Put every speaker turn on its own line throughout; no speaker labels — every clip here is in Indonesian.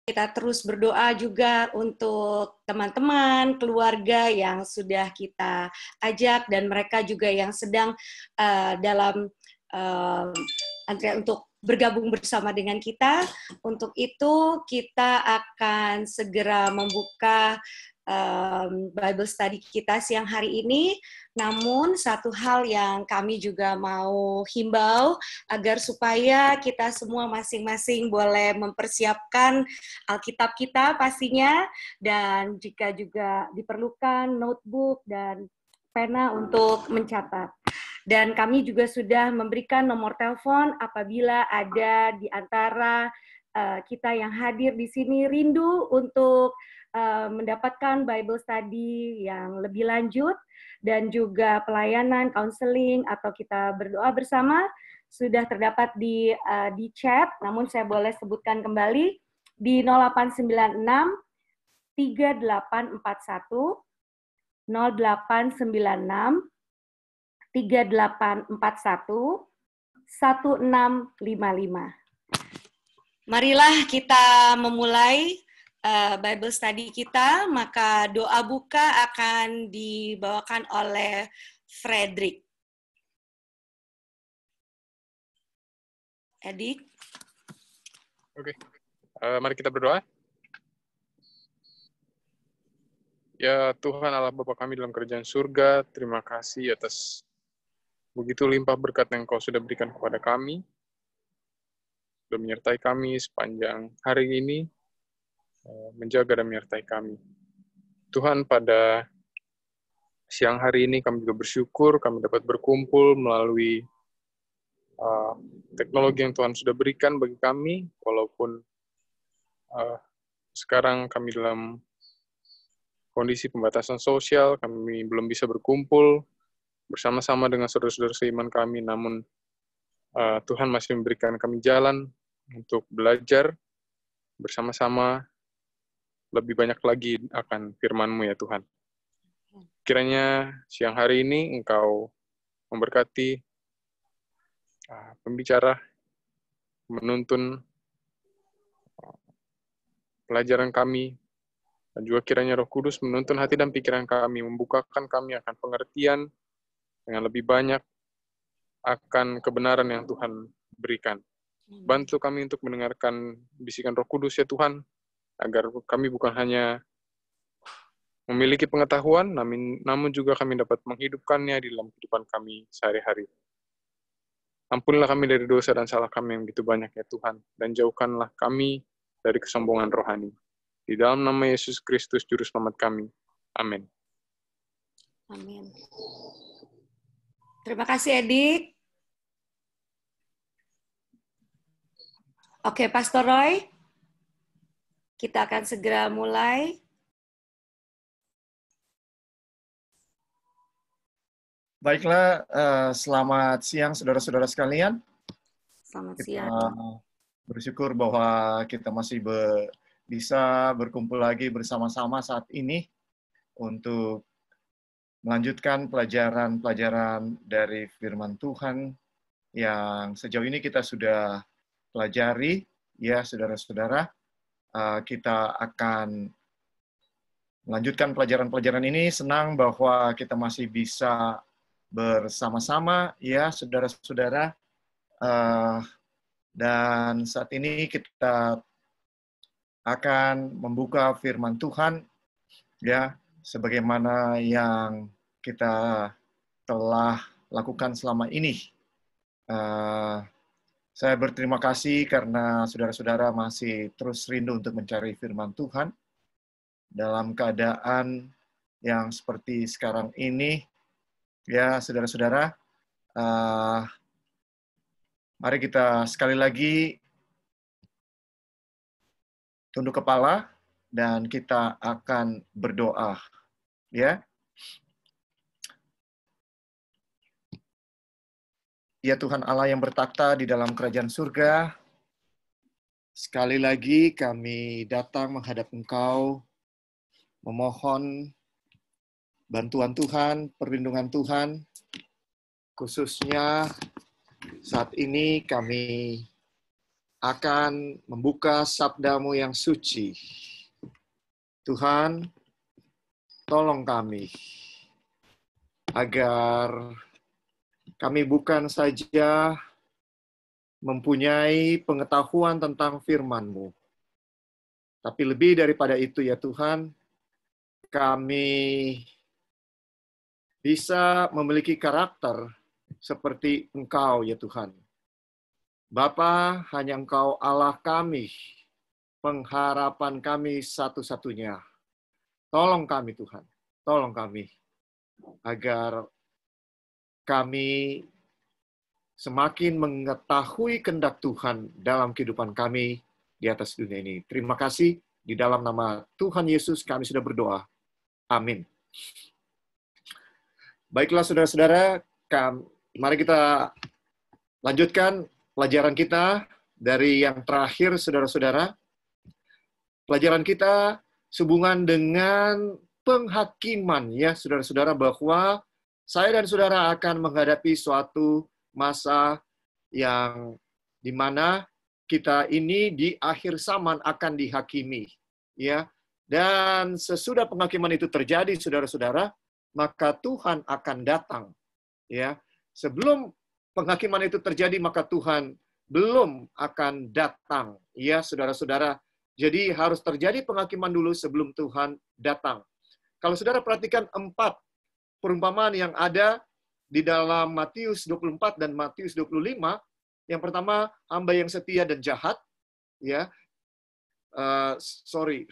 kita terus berdoa juga untuk teman-teman, keluarga yang sudah kita ajak, dan mereka juga yang sedang dalam antrian untuk bergabung bersama dengan kita. Untuk itu, kita akan segera membuka Bible study kita siang hari ini. Namun satu hal yang kami juga mau himbau agar supaya kita semua masing-masing boleh mempersiapkan Alkitab kita pastinya, dan jika juga diperlukan notebook dan pena untuk mencatat. Dan kami juga sudah memberikan nomor telepon apabila ada di antara kita yang hadir di sini rindu untuk mendapatkan Bible study yang lebih lanjut dan juga pelayanan, counseling, atau kita berdoa bersama, sudah terdapat di chat. Namun saya boleh sebutkan kembali di 0896 3841 0896 3841 1655. Marilah kita memulai Bible study kita, maka doa buka akan dibawakan oleh Frederick. Edik.
Oke, mari kita berdoa. Ya Tuhan Allah Bapa kami dalam kerajaan surga, terima kasih atas begitu limpah berkat yang Kau sudah berikan kepada kami, sudah menyertai kami sepanjang hari ini, menjaga dan menyertai kami. Tuhan, pada siang hari ini kami juga bersyukur kami dapat berkumpul melalui teknologi yang Tuhan sudah berikan bagi kami, walaupun sekarang kami dalam kondisi pembatasan sosial, kami belum bisa berkumpul bersama-sama dengan saudara-saudara seiman kami, namun Tuhan masih memberikan kami jalan untuk belajar bersama-sama lebih banyak lagi akan firman-Mu ya Tuhan. Kiranya siang hari ini Engkau memberkati pembicara, menuntun pelajaran kami, dan juga kiranya Roh Kudus menuntun hati dan pikiran kami, membukakan kami akan pengertian dengan lebih banyak akan kebenaran yang Tuhan berikan. Bantu kami untuk mendengarkan bisikan Roh Kudus ya Tuhan, agar kami bukan hanya memiliki pengetahuan, namun juga kami dapat menghidupkannya di dalam kehidupan kami sehari-hari. Ampunilah kami dari dosa dan salah kami yang begitu banyak ya Tuhan, dan jauhkanlah kami dari kesombongan rohani. Di dalam nama Yesus Kristus, Juru Selamat kami. Amin.
Amin. Terima kasih, Edik. Oke, Pastor Roy, kita akan segera mulai.
Baiklah, selamat siang saudara-saudara sekalian.
Selamat siang.
Kita bersyukur bahwa kita masih bisa berkumpul lagi bersama-sama saat ini untuk melanjutkan pelajaran-pelajaran dari firman Tuhan yang sejauh ini kita sudah pelajari, ya saudara-saudara. Kita akan melanjutkan pelajaran-pelajaran ini. Senang bahwa kita masih bisa bersama-sama, ya saudara-saudara. Dan saat ini kita akan membuka firman Tuhan, ya, sebagaimana yang kita telah lakukan selama ini. Saya berterima kasih karena saudara-saudara masih terus rindu untuk mencari firman Tuhan dalam keadaan yang seperti sekarang ini. Ya, saudara-saudara, mari kita sekali lagi tunduk kepala dan kita akan berdoa. Ya. Ya Tuhan Allah yang bertakhta di dalam kerajaan surga, sekali lagi kami datang menghadap Engkau, memohon bantuan Tuhan, perlindungan Tuhan, khususnya saat ini kami akan membuka sabda-Mu yang suci. Tuhan, tolong kami agar kami bukan saja mempunyai pengetahuan tentang firman-Mu, tapi lebih daripada itu ya Tuhan, kami bisa memiliki karakter seperti Engkau ya Tuhan. Bapa, hanya Engkau Allah kami, pengharapan kami satu-satunya. Tolong kami Tuhan, tolong kami, agar kami semakin mengetahui kehendak Tuhan dalam kehidupan kami di atas dunia ini. Terima kasih, di dalam nama Tuhan Yesus kami sudah berdoa. Amin. Baiklah saudara-saudara, mari kita lanjutkan pelajaran kita dari yang terakhir, saudara-saudara. Pelajaran kita sehubungan dengan penghakiman, ya saudara-saudara, bahwa saya dan saudara akan menghadapi suatu masa yang dimana kita ini di akhir zaman akan dihakimi, ya. Dan sesudah penghakiman itu terjadi, saudara-saudara, maka Tuhan akan datang, ya. Sebelum penghakiman itu terjadi, maka Tuhan belum akan datang, ya, saudara-saudara. Jadi harus terjadi penghakiman dulu sebelum Tuhan datang. Kalau saudara perhatikan 4 perumpamaan yang ada di dalam Matius 24 dan Matius 25, yang pertama, hamba yang setia dan jahat, ya.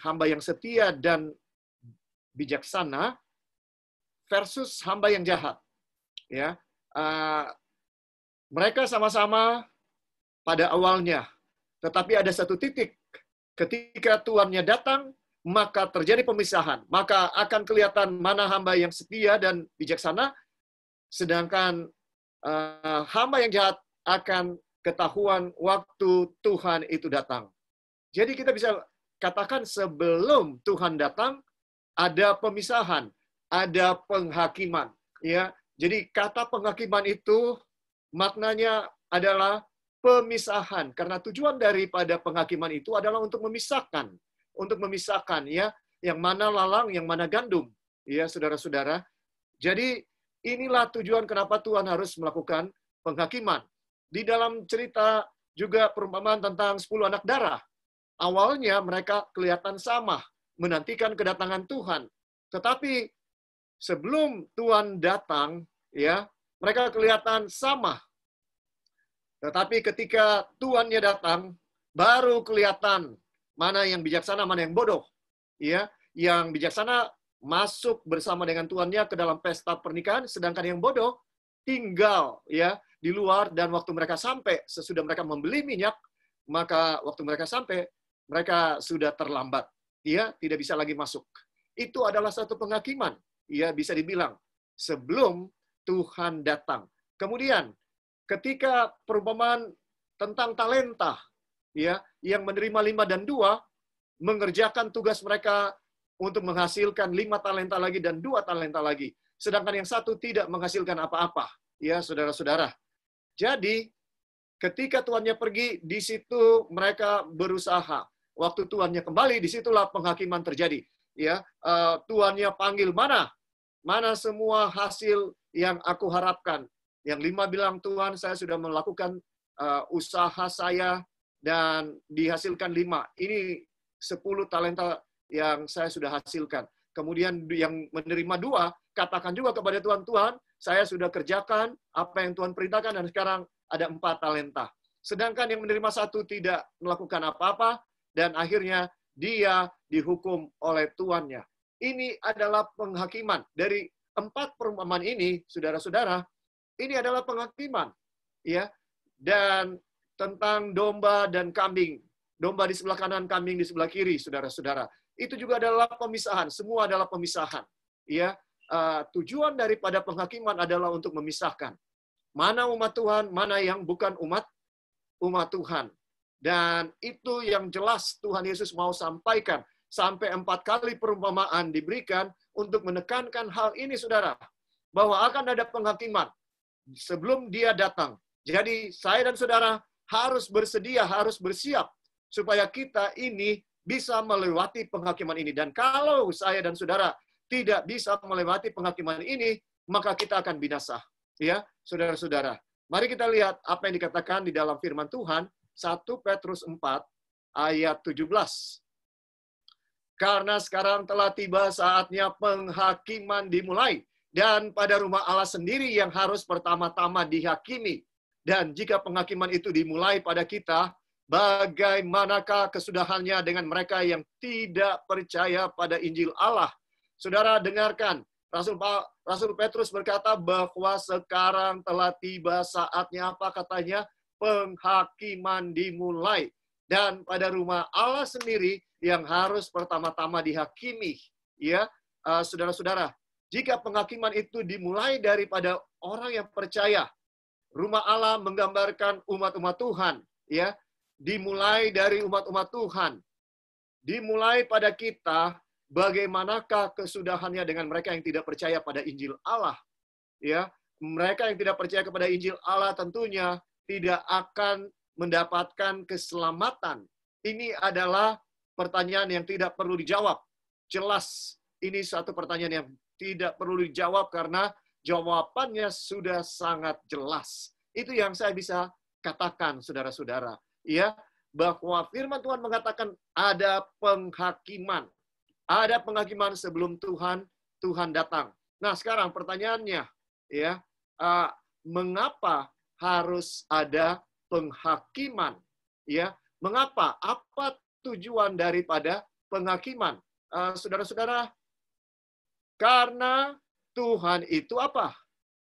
Hamba yang setia dan bijaksana versus hamba yang jahat, ya. Mereka sama-sama pada awalnya, tetapi ada satu titik ketika tuannya datang, maka terjadi pemisahan, maka akan kelihatan mana hamba yang setia dan bijaksana. Sedangkan hamba yang jahat akan ketahuan waktu Tuhan itu datang. Jadi kita bisa katakan sebelum Tuhan datang, ada pemisahan, ada penghakiman. Ya, jadi kata penghakiman itu maknanya adalah pemisahan. Karena tujuan daripada penghakiman itu adalah untuk memisahkan. Ya, yang mana lalang, yang mana gandum. Ya, saudara-saudara. Jadi, inilah tujuan kenapa Tuhan harus melakukan penghakiman. Di dalam cerita juga perumpamaan tentang 10 anak darah. Awalnya mereka kelihatan sama, menantikan kedatangan Tuhan. Tetapi sebelum Tuhan datang, ya, mereka kelihatan sama. Tetapi ketika Tuannya datang, baru kelihatan mana yang bijaksana, mana yang bodoh. Ya, yang bijaksana masuk bersama dengan tuannya ke dalam pesta pernikahan, sedangkan yang bodoh tinggal, ya, di luar, dan waktu mereka sampai, sesudah mereka membeli minyak, maka waktu mereka sampai, mereka sudah terlambat, ya, tidak bisa lagi masuk. Itu adalah satu penghakiman, ya, bisa dibilang sebelum Tuhan datang. Kemudian ketika perumpamaan tentang talenta, ya, yang menerima 5 dan 2 mengerjakan tugas mereka untuk menghasilkan 5 talenta lagi dan 2 talenta lagi. Sedangkan yang satu tidak menghasilkan apa-apa. Ya, saudara-saudara. Jadi, ketika tuannya pergi, di situ mereka berusaha. Waktu tuannya kembali, disitulah penghakiman terjadi. Ya, tuannya panggil, mana semua hasil yang aku harapkan. Yang 5 bilang, Tuhan, saya sudah melakukan usaha saya dan dihasilkan 5. Ini 10 talenta yang saya sudah hasilkan. Kemudian yang menerima 2, katakan juga kepada Tuhan, Tuhan, saya sudah kerjakan apa yang Tuhan perintahkan dan sekarang ada 4 talenta. Sedangkan yang menerima 1 tidak melakukan apa-apa dan akhirnya dia dihukum oleh tuannya. Ini adalah penghakiman. Dari 4 perumpamaan ini, saudara-saudara, ini adalah penghakiman. Ya. Dan tentang domba dan kambing. Domba di sebelah kanan, kambing di sebelah kiri, saudara-saudara. Itu juga adalah pemisahan. Semua adalah pemisahan. Ya, tujuan daripada penghakiman adalah untuk memisahkan mana umat Tuhan, mana yang bukan umat Tuhan. Dan itu yang jelas Tuhan Yesus mau sampaikan. Sampai 4 kali perumpamaan diberikan untuk menekankan hal ini, saudara. Bahwa akan ada penghakiman sebelum dia datang. Jadi saya dan saudara harus bersedia, harus bersiap supaya kita ini bisa melewati penghakiman ini. Dan kalau saya dan saudara tidak bisa melewati penghakiman ini, maka kita akan binasa. Ya, saudara-saudara. Mari kita lihat apa yang dikatakan di dalam firman Tuhan, 1 Petrus 4 ayat 17. Karena sekarang telah tiba saatnya penghakiman dimulai, dan pada rumah Allah sendiri yang harus pertama-tama dihakimi. Dan jika penghakiman itu dimulai pada kita, bagaimanakah kesudahannya dengan mereka yang tidak percaya pada Injil Allah? Saudara dengarkan, Rasul Petrus berkata bahwa sekarang telah tiba saatnya, apa katanya? Penghakiman dimulai. Dan pada rumah Allah sendiri yang harus pertama-tama dihakimi. Ya, saudara-saudara, jika penghakiman itu dimulai daripada orang yang percaya, rumah Allah menggambarkan umat-umat Tuhan, ya. Dimulai dari umat-umat Tuhan. Dimulai pada kita, bagaimanakah kesudahannya dengan mereka yang tidak percaya pada Injil Allah? Ya, mereka yang tidak percaya kepada Injil Allah tentunya tidak akan mendapatkan keselamatan. Ini adalah pertanyaan yang tidak perlu dijawab. Jelas, ini satu pertanyaan yang tidak perlu dijawab karena jawabannya sudah sangat jelas. Itu yang saya bisa katakan, saudara-saudara. Ya, bahwa firman Tuhan mengatakan ada penghakiman. Ada penghakiman sebelum Tuhan datang. Nah, sekarang pertanyaannya, ya, mengapa harus ada penghakiman? Ya, mengapa? Apa tujuan daripada penghakiman? Saudara-saudara, karena Tuhan itu apa?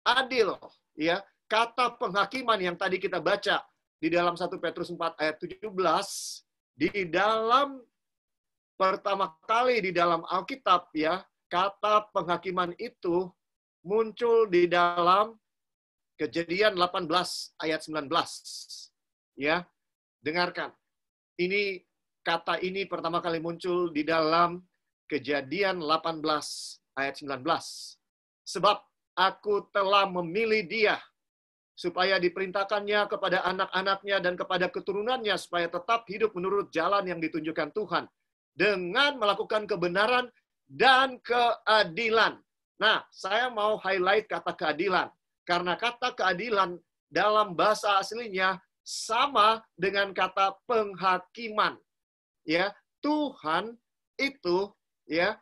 Adil. Ya, kata penghakiman yang tadi kita baca di dalam 1 Petrus 4 ayat 17, di dalam pertama kali di dalam Alkitab, ya, kata penghakiman itu muncul di dalam Kejadian 18 ayat 19. Ya, dengarkan. Kata ini pertama kali muncul di dalam Kejadian 18 ayat 19. Sebab aku telah memilih dia supaya diperintahkannya kepada anak-anaknya dan kepada keturunannya supaya tetap hidup menurut jalan yang ditunjukkan Tuhan dengan melakukan kebenaran dan keadilan. Nah, saya mau highlight kata keadilan karena kata keadilan dalam bahasa aslinya sama dengan kata penghakiman. Ya, Tuhan itu ya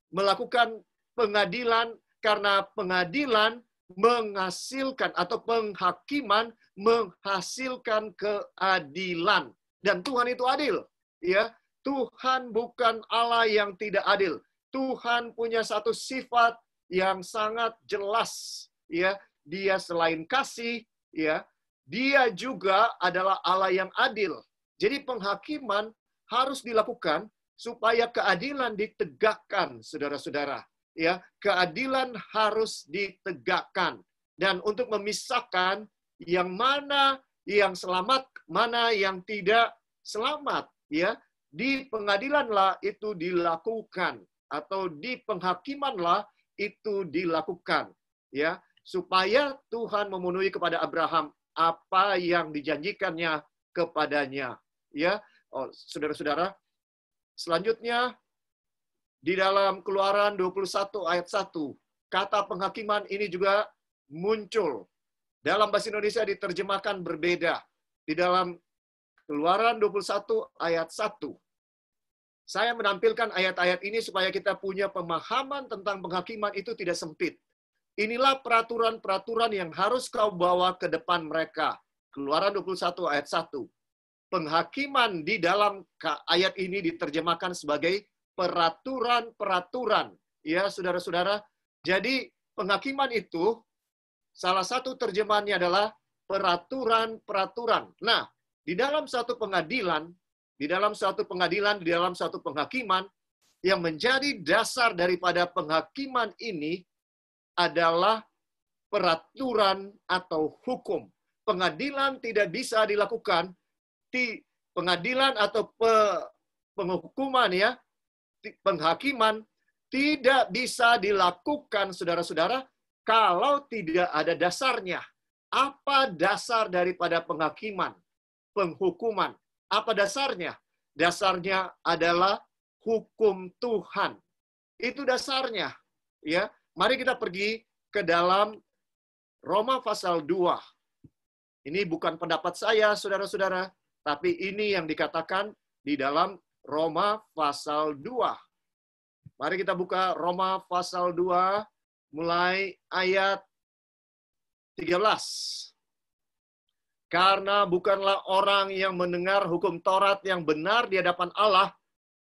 melakukan pengadilan karena pengadilan menghasilkan atau penghakiman menghasilkan keadilan, dan Tuhan itu adil. Ya, Tuhan bukan Allah yang tidak adil. Tuhan punya satu sifat yang sangat jelas. Ya, Dia selain kasih, ya, Dia juga adalah Allah yang adil. Jadi penghakiman harus dilakukan supaya keadilan ditegakkan, saudara-saudara. Ya, keadilan harus ditegakkan, dan untuk memisahkan yang mana yang selamat, mana yang tidak selamat, ya, di pengadilanlah itu dilakukan atau di penghakimanlah itu dilakukan, ya, supaya Tuhan memenuhi kepada Abraham apa yang dijanjikannya kepadanya, ya. Saudara-saudara, selanjutnya di dalam Keluaran 21 ayat 1, kata penghakiman ini juga muncul. Dalam bahasa Indonesia diterjemahkan berbeda. Di dalam Keluaran 21 ayat 1. Saya menampilkan ayat-ayat ini supaya kita punya pemahaman tentang penghakiman itu tidak sempit. Inilah peraturan-peraturan yang harus kau bawa ke depan mereka. Keluaran 21 ayat 1. Penghakiman di dalam ayat ini diterjemahkan sebagai peraturan-peraturan. Ya, saudara-saudara. Jadi, penghakiman itu, salah satu terjemahannya adalah peraturan-peraturan. Nah, di dalam suatu pengadilan, di dalam suatu penghakiman, yang menjadi dasar daripada penghakiman ini adalah peraturan atau hukum. Pengadilan tidak bisa dilakukan, pengadilan atau penghukuman, ya, penghakiman tidak bisa dilakukan, saudara-saudara, kalau tidak ada dasarnya. Apa dasar daripada penghakiman, penghukuman? Apa dasarnya? Dasarnya adalah hukum Tuhan. Itu dasarnya. Ya, mari kita pergi ke dalam Roma pasal 2. Ini bukan pendapat saya, saudara-saudara, tapi ini yang dikatakan di dalam Roma pasal 2. Mari kita buka Roma pasal 2, mulai ayat 13. Karena bukanlah orang yang mendengar hukum Taurat yang benar di hadapan Allah,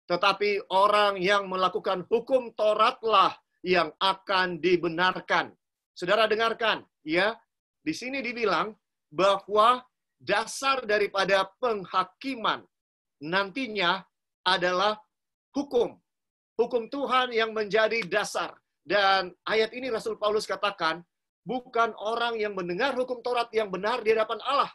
tetapi orang yang melakukan hukum Tauratlah yang akan dibenarkan. Saudara dengarkan, ya. Di sini dibilang bahwa dasar daripada penghakiman nantinya adalah hukum. Hukum Tuhan yang menjadi dasar. Dan ayat ini Rasul Paulus katakan, bukan orang yang mendengar hukum Taurat yang benar di hadapan Allah,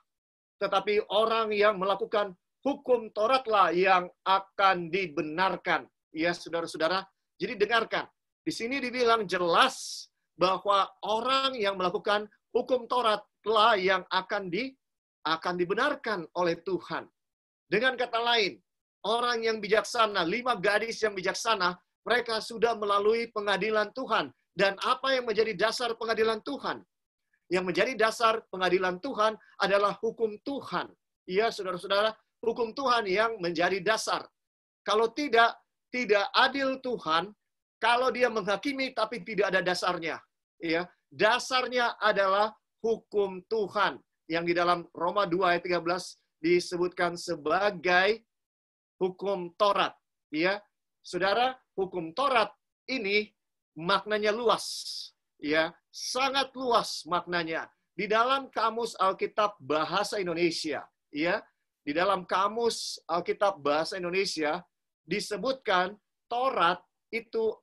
tetapi orang yang melakukan hukum Tauratlah yang akan dibenarkan. Ya, saudara-saudara, jadi dengarkan. Di sini dibilang jelas bahwa orang yang melakukan hukum Tauratlah yang akan dibenarkan oleh Tuhan. Dengan kata lain, orang yang bijaksana, 5 gadis yang bijaksana, mereka sudah melalui pengadilan Tuhan. Dan apa yang menjadi dasar pengadilan Tuhan? Yang menjadi dasar pengadilan Tuhan adalah hukum Tuhan. Iya, saudara-saudara, hukum Tuhan yang menjadi dasar. Kalau tidak adil Tuhan, kalau dia menghakimi tapi tidak ada dasarnya. Ya, dasarnya adalah hukum Tuhan. Yang di dalam Roma 2 ayat 13 disebutkan sebagai hukum Taurat. Ya, saudara, hukum Taurat ini maknanya luas, ya, sangat luas maknanya. Di dalam kamus Alkitab Bahasa Indonesia, ya, di dalam kamus Alkitab Bahasa Indonesia disebutkan Taurat itu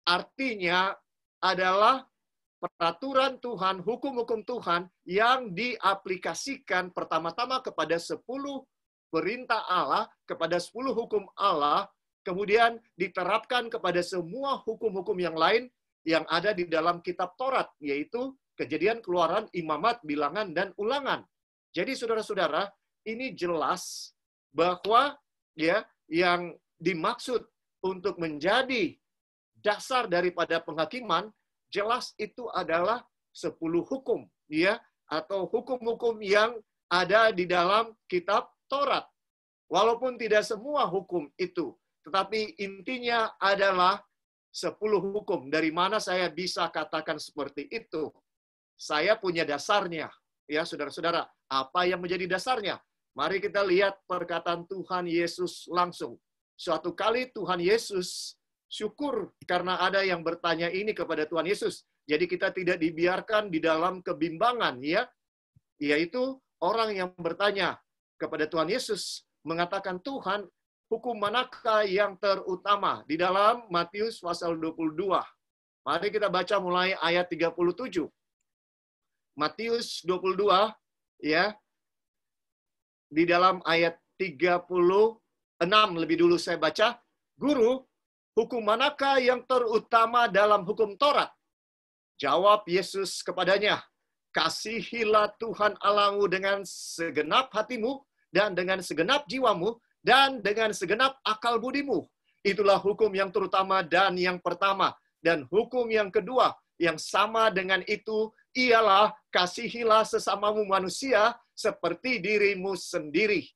artinya adalah peraturan Tuhan, hukum-hukum Tuhan yang diaplikasikan pertama-tama kepada 10 perintah Allah, kepada 10 hukum Allah, kemudian diterapkan kepada semua hukum-hukum yang lain yang ada di dalam kitab Taurat, yaitu Kejadian, Keluaran, Imamat, Bilangan, dan Ulangan. Jadi saudara-saudara, ini jelas bahwa ya yang dimaksud untuk menjadi dasar daripada penghakiman, jelas itu adalah 10 hukum, ya, atau hukum-hukum yang ada di dalam kitab Taurat. Walaupun tidak semua hukum itu, tetapi intinya adalah 10 hukum. Dari mana saya bisa katakan seperti itu? Saya punya dasarnya. Ya, saudara-saudara, apa yang menjadi dasarnya? Mari kita lihat perkataan Tuhan Yesus langsung. Suatu kali Tuhan Yesus syukur karena ada yang bertanya ini kepada Tuhan Yesus. Jadi kita tidak dibiarkan di dalam kebimbangan, ya. Yaitu orang yang bertanya kepada Tuhan Yesus mengatakan, Tuhan, hukum manakah yang terutama? Di dalam Matius pasal 22. Mari kita baca mulai ayat 37. Matius 22, ya. Di dalam ayat 36 lebih dulu saya baca, Guru, hukum manakah yang terutama dalam hukum Taurat? Jawab Yesus kepadanya, kasihilah Tuhan Allahmu dengan segenap hatimu, dan dengan segenap jiwamu, dan dengan segenap akal budimu. Itulah hukum yang terutama dan yang pertama. Dan hukum yang kedua, yang sama dengan itu, ialah kasihilah sesamamu manusia seperti dirimu sendiri.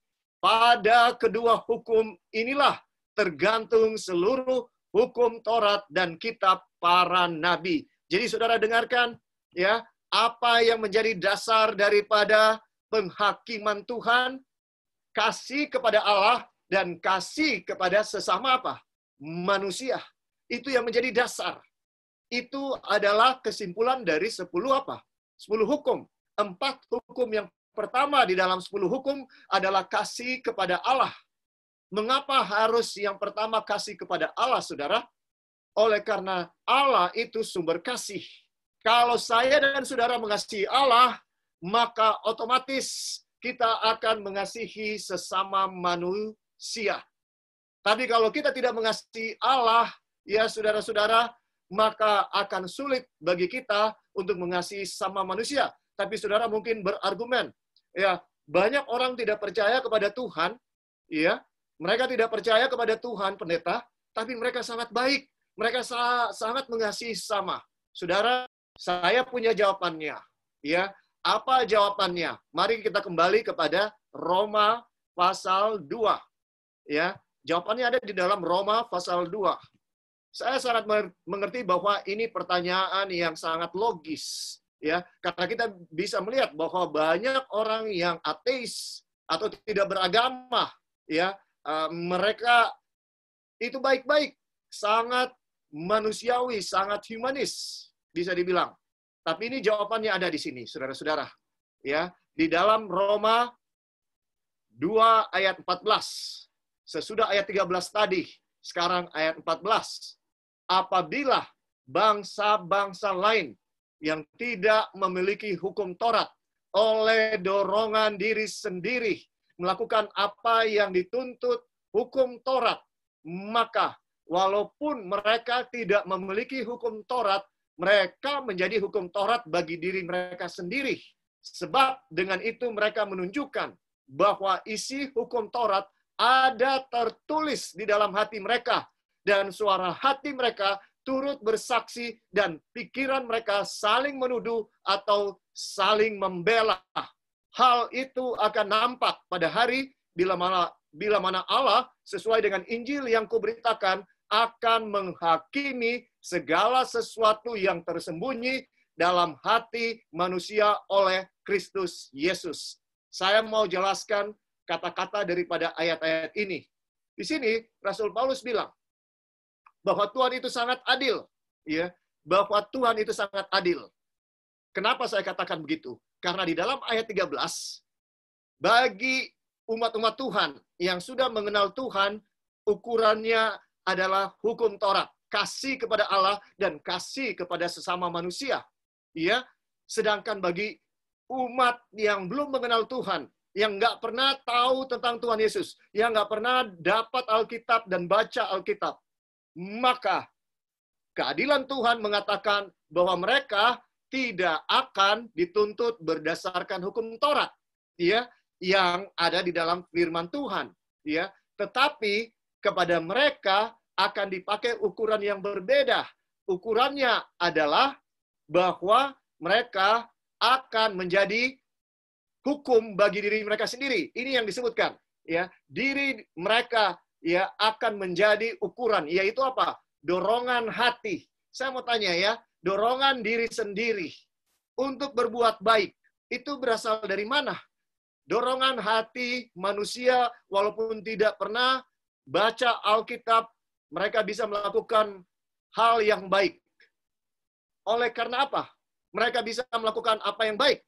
Pada kedua hukum inilah tergantung seluruh hukum Taurat dan kitab para nabi. Jadi saudara dengarkan, ya, apa yang menjadi dasar daripada penghakiman Tuhan? Kasih kepada Allah dan kasih kepada sesama apa? Manusia. Itu yang menjadi dasar. Itu adalah kesimpulan dari 10 apa? 10 hukum. 4 hukum yang pertama di dalam 10 hukum adalah kasih kepada Allah. Mengapa harus yang pertama kasih kepada Allah, saudara? Oleh karena Allah itu sumber kasih. Kalau saya dan saudara mengasihi Allah, maka otomatis kita akan mengasihi sesama manusia. Tapi kalau kita tidak mengasihi Allah, ya saudara-saudara, maka akan sulit bagi kita untuk mengasihi sama manusia. tapi saudara mungkin berargumen. Ya, banyak orang tidak percaya kepada Tuhan, ya. Mereka tidak percaya kepada Tuhan, pendeta, tapi mereka sangat baik. Mereka sangat mengasihi sesama. Saudara, saya punya jawabannya. Ya, apa jawabannya? Mari kita kembali kepada Roma pasal 2. Ya, jawabannya ada di dalam Roma pasal 2. Saya sangat mengerti bahwa ini pertanyaan yang sangat logis, ya, karena kita bisa melihat bahwa banyak orang yang ateis atau tidak beragama, ya, mereka itu baik-baik, sangat manusiawi, sangat humanis, bisa dibilang. Tapi ini jawabannya ada di sini, saudara-saudara. Ya, di dalam Roma 2 ayat 14. Sesudah ayat 13 tadi, sekarang ayat 14. Apabila bangsa-bangsa lain yang tidak memiliki hukum Taurat oleh dorongan diri sendiri melakukan apa yang dituntut hukum Taurat, maka walaupun mereka tidak memiliki hukum Taurat, mereka menjadi hukum Taurat bagi diri mereka sendiri. Sebab dengan itu mereka menunjukkan bahwa isi hukum Taurat ada tertulis di dalam hati mereka, dan suara hati mereka turut bersaksi, dan pikiran mereka saling menuduh atau saling membela. Hal itu akan nampak pada hari bila mana Allah sesuai dengan Injil yang kuberitakan akan menghakimi segala sesuatu yang tersembunyi dalam hati manusia oleh Kristus Yesus. Saya mau jelaskan kata-kata daripada ayat-ayat ini. Di sini Rasul Paulus bilang bahwa Tuhan itu sangat adil, ya, bahwa Tuhan itu sangat adil. Kenapa saya katakan begitu? Karena di dalam ayat 13, bagi umat-umat Tuhan yang sudah mengenal Tuhan, ukurannya adalah hukum Taurat, kasih kepada Allah dan kasih kepada sesama manusia. Ya, sedangkan bagi umat yang belum mengenal Tuhan, yang nggak pernah tahu tentang Tuhan Yesus, yang nggak pernah dapat Alkitab dan baca Alkitab, maka keadilan Tuhan mengatakan bahwa mereka tidak akan dituntut berdasarkan hukum Taurat, ya, yang ada di dalam firman Tuhan, ya. Tetapi kepada mereka akan dipakai ukuran yang berbeda. Ukurannya adalah bahwa mereka akan menjadi hukum bagi diri mereka sendiri. Ini yang disebutkan, ya. Diri mereka, ya, akan menjadi ukuran, yaitu apa? Dorongan hati. Saya mau tanya, ya, dorongan diri sendiri untuk berbuat baik itu berasal dari mana? Dorongan hati manusia walaupun tidak pernah baca Alkitab, mereka bisa melakukan hal yang baik. Oleh karena apa? Mereka bisa melakukan apa yang baik?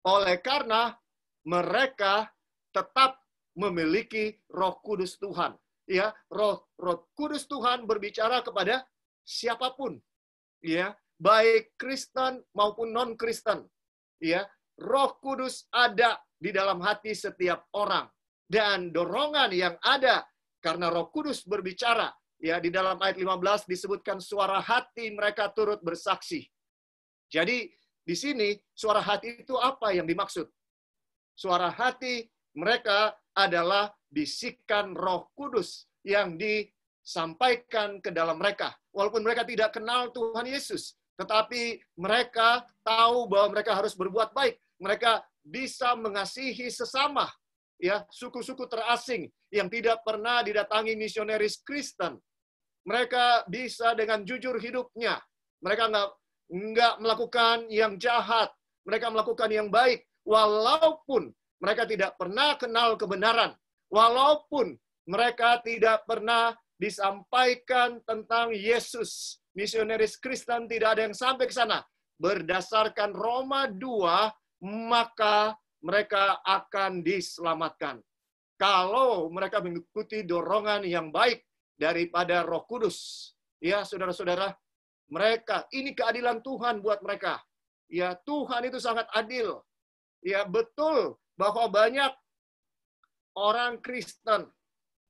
Oleh karena mereka tetap memiliki Roh Kudus Tuhan. Ya, Roh Kudus Tuhan berbicara kepada siapapun, ya, baik Kristen maupun non-Kristen. Ya, Roh Kudus ada di dalam hati setiap orang, dan dorongan yang ada karena Roh Kudus berbicara, ya, di dalam ayat 15 disebutkan suara hati mereka turut bersaksi. Jadi di sini suara hati itu apa yang dimaksud? Suara hati mereka adalah bisikan Roh Kudus yang disampaikan ke dalam mereka. Walaupun mereka tidak kenal Tuhan Yesus, tetapi mereka tahu bahwa mereka harus berbuat baik. Mereka bisa mengasihi sesama, ya, suku-suku terasing yang tidak pernah didatangi misionaris Kristen. Mereka bisa dengan jujur hidupnya. Mereka nggak melakukan yang jahat. Mereka melakukan yang baik. Walaupun mereka tidak pernah kenal kebenaran. Walaupun mereka tidak pernah disampaikan tentang Yesus. Misionaris Kristen tidak ada yang sampai ke sana. Berdasarkan Roma 2, maka mereka akan diselamatkan. Kalau mereka mengikuti dorongan yang baik daripada Roh Kudus. Ya, saudara-saudara, mereka, ini keadilan Tuhan buat mereka. Ya, Tuhan itu sangat adil. Ya, betul bahwa banyak orang Kristen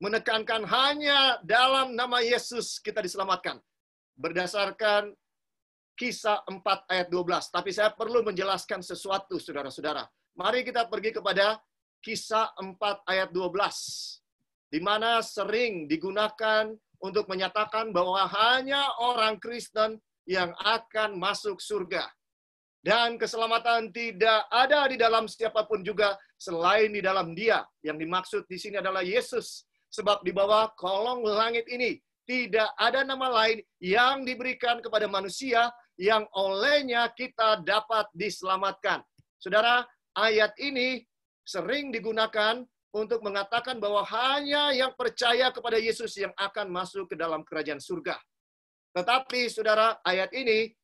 menekankan hanya dalam nama Yesus kita diselamatkan. Berdasarkan Kisah 4 ayat 12. Tapi saya perlu menjelaskan sesuatu, saudara-saudara. Mari kita pergi kepada Kisah 4 ayat 12. Di mana sering digunakan untuk menyatakan bahwa hanya orang Kristen yang akan masuk surga. Dan keselamatan tidak ada di dalam siapapun juga selain di dalam Dia. Yang dimaksud di sini adalah Yesus. Sebab di bawah kolong langit ini tidak ada nama lain yang diberikan kepada manusia yang olehnya kita dapat diselamatkan. Saudara, ayat ini sering digunakan untuk mengatakan bahwa hanya yang percaya kepada Yesus yang akan masuk ke dalam kerajaan surga. Tetapi saudara, ayat ini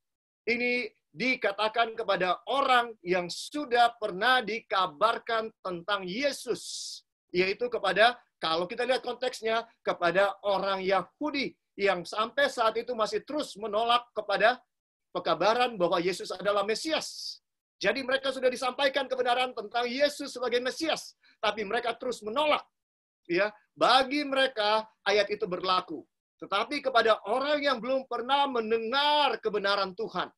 dikatakan kepada orang yang sudah pernah dikabarkan tentang Yesus. Yaitu kepada, kalau kita lihat konteksnya, kepada orang Yahudi yang sampai saat itu masih terus menolak kepada pekabaran bahwa Yesus adalah Mesias. Jadi mereka sudah disampaikan kebenaran tentang Yesus sebagai Mesias, tapi mereka terus menolak. Ya, bagi mereka ayat itu berlaku. Tetapi kepada orang yang belum pernah mendengar kebenaran Tuhan,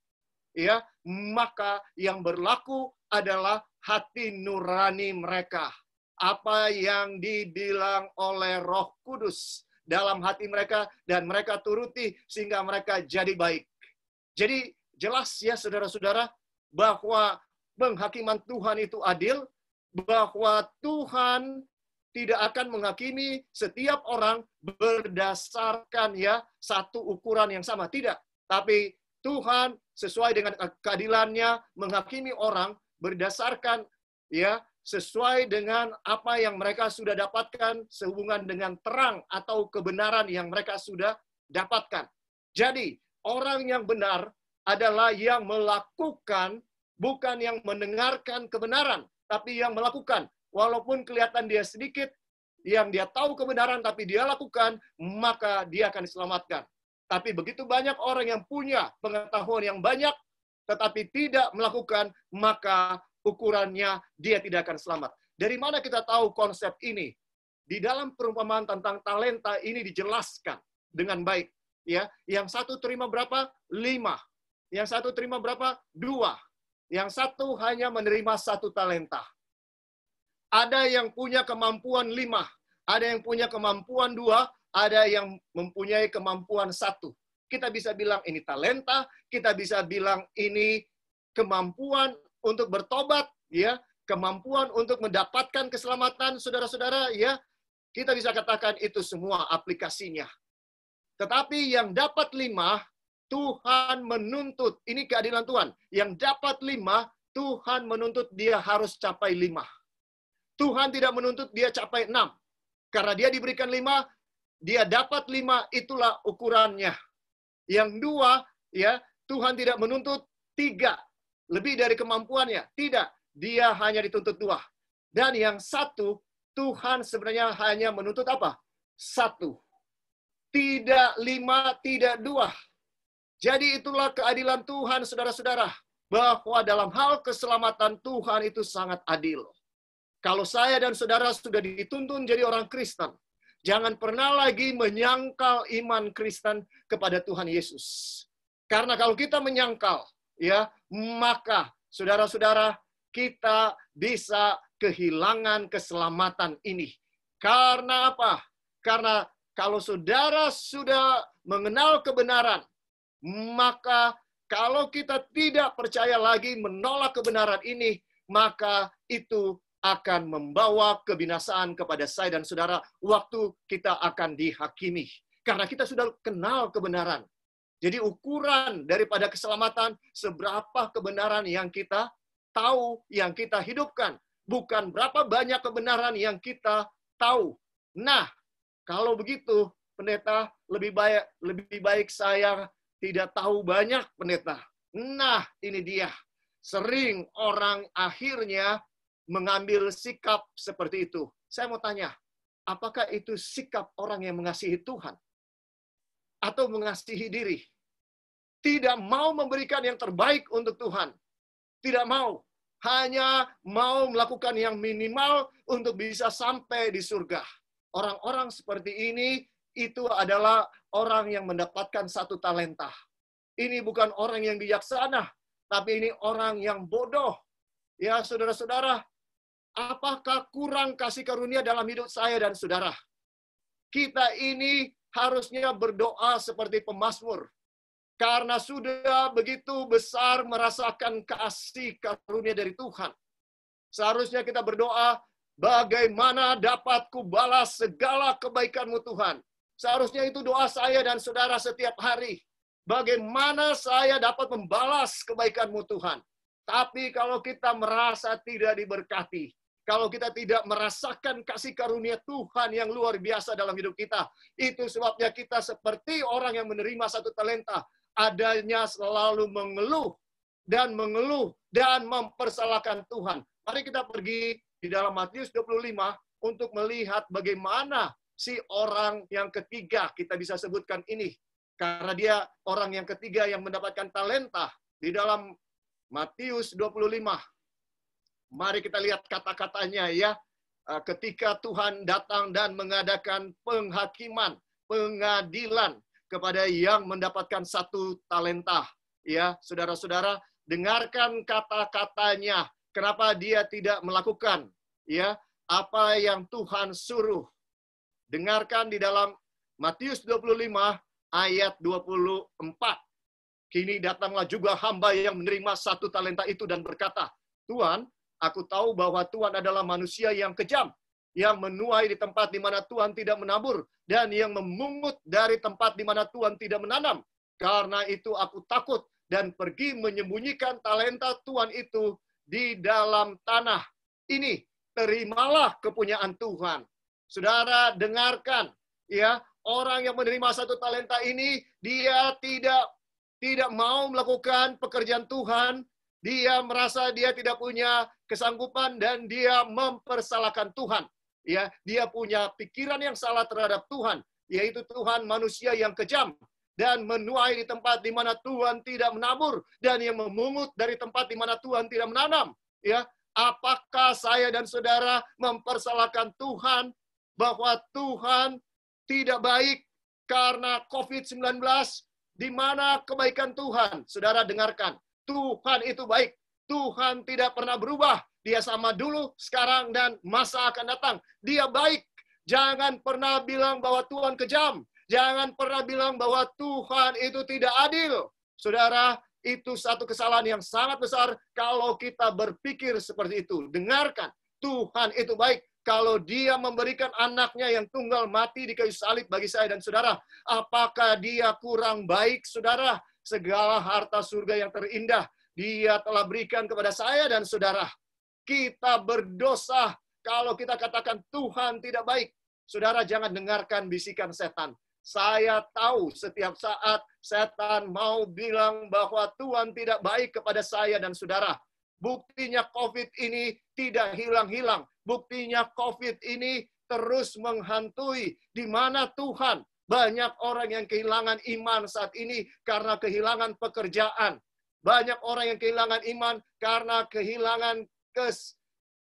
ya, maka yang berlaku adalah hati nurani mereka. Apa yang dibilang oleh Roh Kudus dalam hati mereka dan mereka turuti sehingga mereka jadi baik. Jadi jelas ya saudara-saudara bahwa penghakiman Tuhan itu adil, bahwa Tuhan tidak akan menghakimi setiap orang berdasarkan ya satu ukuran yang sama, tidak. Tapi Tuhan sesuai dengan keadilannya menghakimi orang berdasarkan ya sesuai dengan apa yang mereka sudah dapatkan sehubungan dengan terang atau kebenaran yang mereka sudah dapatkan. Jadi orang yang benar adalah yang melakukan, bukan yang mendengarkan kebenaran, tapi yang melakukan. Walaupun kelihatan dia sedikit, yang dia tahu kebenaran, tapi dia lakukan, maka dia akan diselamatkan. Tapi begitu banyak orang yang punya pengetahuan yang banyak, tetapi tidak melakukan, maka ukurannya dia tidak akan selamat. Dari mana kita tahu konsep ini? Di dalam perumpamaan tentang talenta ini dijelaskan dengan baik. Ya, yang satu terima berapa? 5. Yang satu terima berapa? 2. Yang satu hanya menerima 1 talenta. Ada yang punya kemampuan 5. Ada yang punya kemampuan 2. Ada yang mempunyai kemampuan 1. Kita bisa bilang ini talenta. Kita bisa bilang ini kemampuan untuk bertobat. Ya, kemampuan untuk mendapatkan keselamatan, saudara-saudara. Ya, kita bisa katakan itu semua aplikasinya. Tetapi yang dapat 5, Tuhan menuntut, ini keadilan Tuhan. Yang dapat 5, Tuhan menuntut dia harus capai 5. Tuhan tidak menuntut dia capai 6. Karena dia diberikan 5, dia dapat 5, itulah ukurannya. Yang 2, ya, Tuhan tidak menuntut 3, lebih dari kemampuannya. Tidak, dia hanya dituntut 2. Dan yang 1, Tuhan sebenarnya hanya menuntut apa? 1. Tidak 5, tidak 2. Jadi itulah keadilan Tuhan, saudara-saudara. Bahwa dalam hal keselamatan Tuhan itu sangat adil. Kalau saya dan saudara sudah dituntun jadi orang Kristen, jangan pernah lagi menyangkal iman Kristen kepada Tuhan Yesus. Karena kalau kita menyangkal, ya, maka saudara-saudara kita bisa kehilangan keselamatan ini. Karena apa? Karena kalau saudara sudah mengenal kebenaran, maka kalau kita tidak percaya lagi menolak kebenaran ini, maka itu akan membawa kebinasaan kepada saya dan saudara waktu kita akan dihakimi. Karena kita sudah kenal kebenaran. Jadi ukuran daripada keselamatan, seberapa kebenaran yang kita tahu, yang kita hidupkan. Bukan berapa banyak kebenaran yang kita tahu. Nah, kalau begitu, pendeta, lebih baik saya tidak tahu banyak, pendeta. Nah, ini dia. Sering orang akhirnya mengambil sikap seperti itu. Saya mau tanya, apakah itu sikap orang yang mengasihi Tuhan? Atau mengasihi diri? Tidak mau memberikan yang terbaik untuk Tuhan. Tidak mau. Hanya mau melakukan yang minimal untuk bisa sampai di surga. Orang-orang seperti ini, itu adalah orang yang mendapatkan 1 talenta. ini bukan orang yang bijaksana, tapi ini orang yang bodoh. Ya, saudara-saudara, apakah kurang kasih karunia dalam hidup saya dan saudara? Kita ini harusnya berdoa seperti pemazmur. Karena sudah begitu besar merasakan kasih karunia dari Tuhan. Seharusnya kita berdoa, bagaimana dapat kubalas segala kebaikan-Mu Tuhan. Seharusnya itu doa saya dan saudara setiap hari. Bagaimana saya dapat membalas kebaikan-Mu Tuhan. Tapi kalau kita merasa tidak diberkati, kalau kita tidak merasakan kasih karunia Tuhan yang luar biasa dalam hidup kita, itu sebabnya kita seperti orang yang menerima 1 talenta, adanya selalu mengeluh dan mempersalahkan Tuhan. Mari kita pergi di dalam Matius 25 untuk melihat bagaimana si orang yang ketiga kita bisa sebutkan ini. Karena dia orang yang ketiga yang mendapatkan talenta di dalam Matius 25. Mari kita lihat kata-katanya ya. Ketika Tuhan datang dan mengadakan penghakiman, pengadilan kepada yang mendapatkan 1 talenta. Ya, saudara-saudara, dengarkan kata-katanya. Kenapa dia tidak melakukan ya apa yang Tuhan suruh. Dengarkan di dalam Matius 25 ayat 24. Kini datanglah juga hamba yang menerima 1 talenta itu dan berkata, Tuhan, aku tahu bahwa Tuhan adalah manusia yang kejam, yang menuai di tempat di mana Tuhan tidak menabur, dan yang memungut dari tempat di mana Tuhan tidak menanam. Karena itu aku takut dan pergi menyembunyikan talenta Tuhan itu di dalam tanah. Ini, terimalah kepunyaan Tuhan. Saudara, dengarkan, ya, orang yang menerima 1 talenta ini, dia tidak mau melakukan pekerjaan Tuhan, dia merasa dia tidak punya kesanggupan dan dia mempersalahkan Tuhan. Ya, dia punya pikiran yang salah terhadap Tuhan, yaitu Tuhan manusia yang kejam dan menuai di tempat di mana Tuhan tidak menabur dan yang memungut dari tempat di mana Tuhan tidak menanam. Ya, apakah saya dan saudara mempersalahkan Tuhan bahwa Tuhan tidak baik karena COVID-19? Di mana kebaikan Tuhan? Saudara dengarkan, Tuhan itu baik. Tuhan tidak pernah berubah. Dia sama dulu, sekarang, dan masa akan datang. Dia baik. Jangan pernah bilang bahwa Tuhan kejam. Jangan pernah bilang bahwa Tuhan itu tidak adil. Saudara, itu satu kesalahan yang sangat besar kalau kita berpikir seperti itu. Dengarkan, Tuhan itu baik. Kalau dia memberikan anaknya yang tunggal mati di kayu salib bagi saya dan saudara, apakah dia kurang baik, saudara? Segala harta surga yang terindah dia telah berikan kepada saya dan saudara. Kita berdosa kalau kita katakan Tuhan tidak baik. Saudara, jangan dengarkan bisikan setan. Saya tahu setiap saat setan mau bilang bahwa Tuhan tidak baik kepada saya dan saudara. Buktinya COVID ini tidak hilang-hilang. Buktinya COVID ini terus menghantui. Di mana Tuhan? Banyak orang yang kehilangan iman saat ini karena kehilangan pekerjaan. Banyak orang yang kehilangan iman karena kehilangan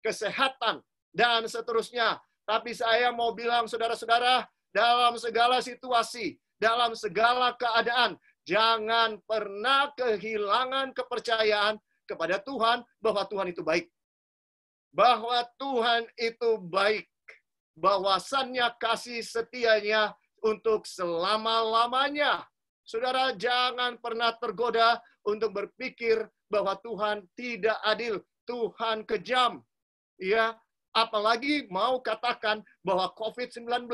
kesehatan dan seterusnya. Tapi saya mau bilang saudara-saudara, dalam segala situasi, dalam segala keadaan, jangan pernah kehilangan kepercayaan kepada Tuhan bahwa Tuhan itu baik. Bahwa Tuhan itu baik. Bahwasannya kasih setianya untuk selama-lamanya. Saudara, jangan pernah tergoda untuk berpikir bahwa Tuhan tidak adil, Tuhan kejam. Ya, apalagi mau katakan bahwa COVID-19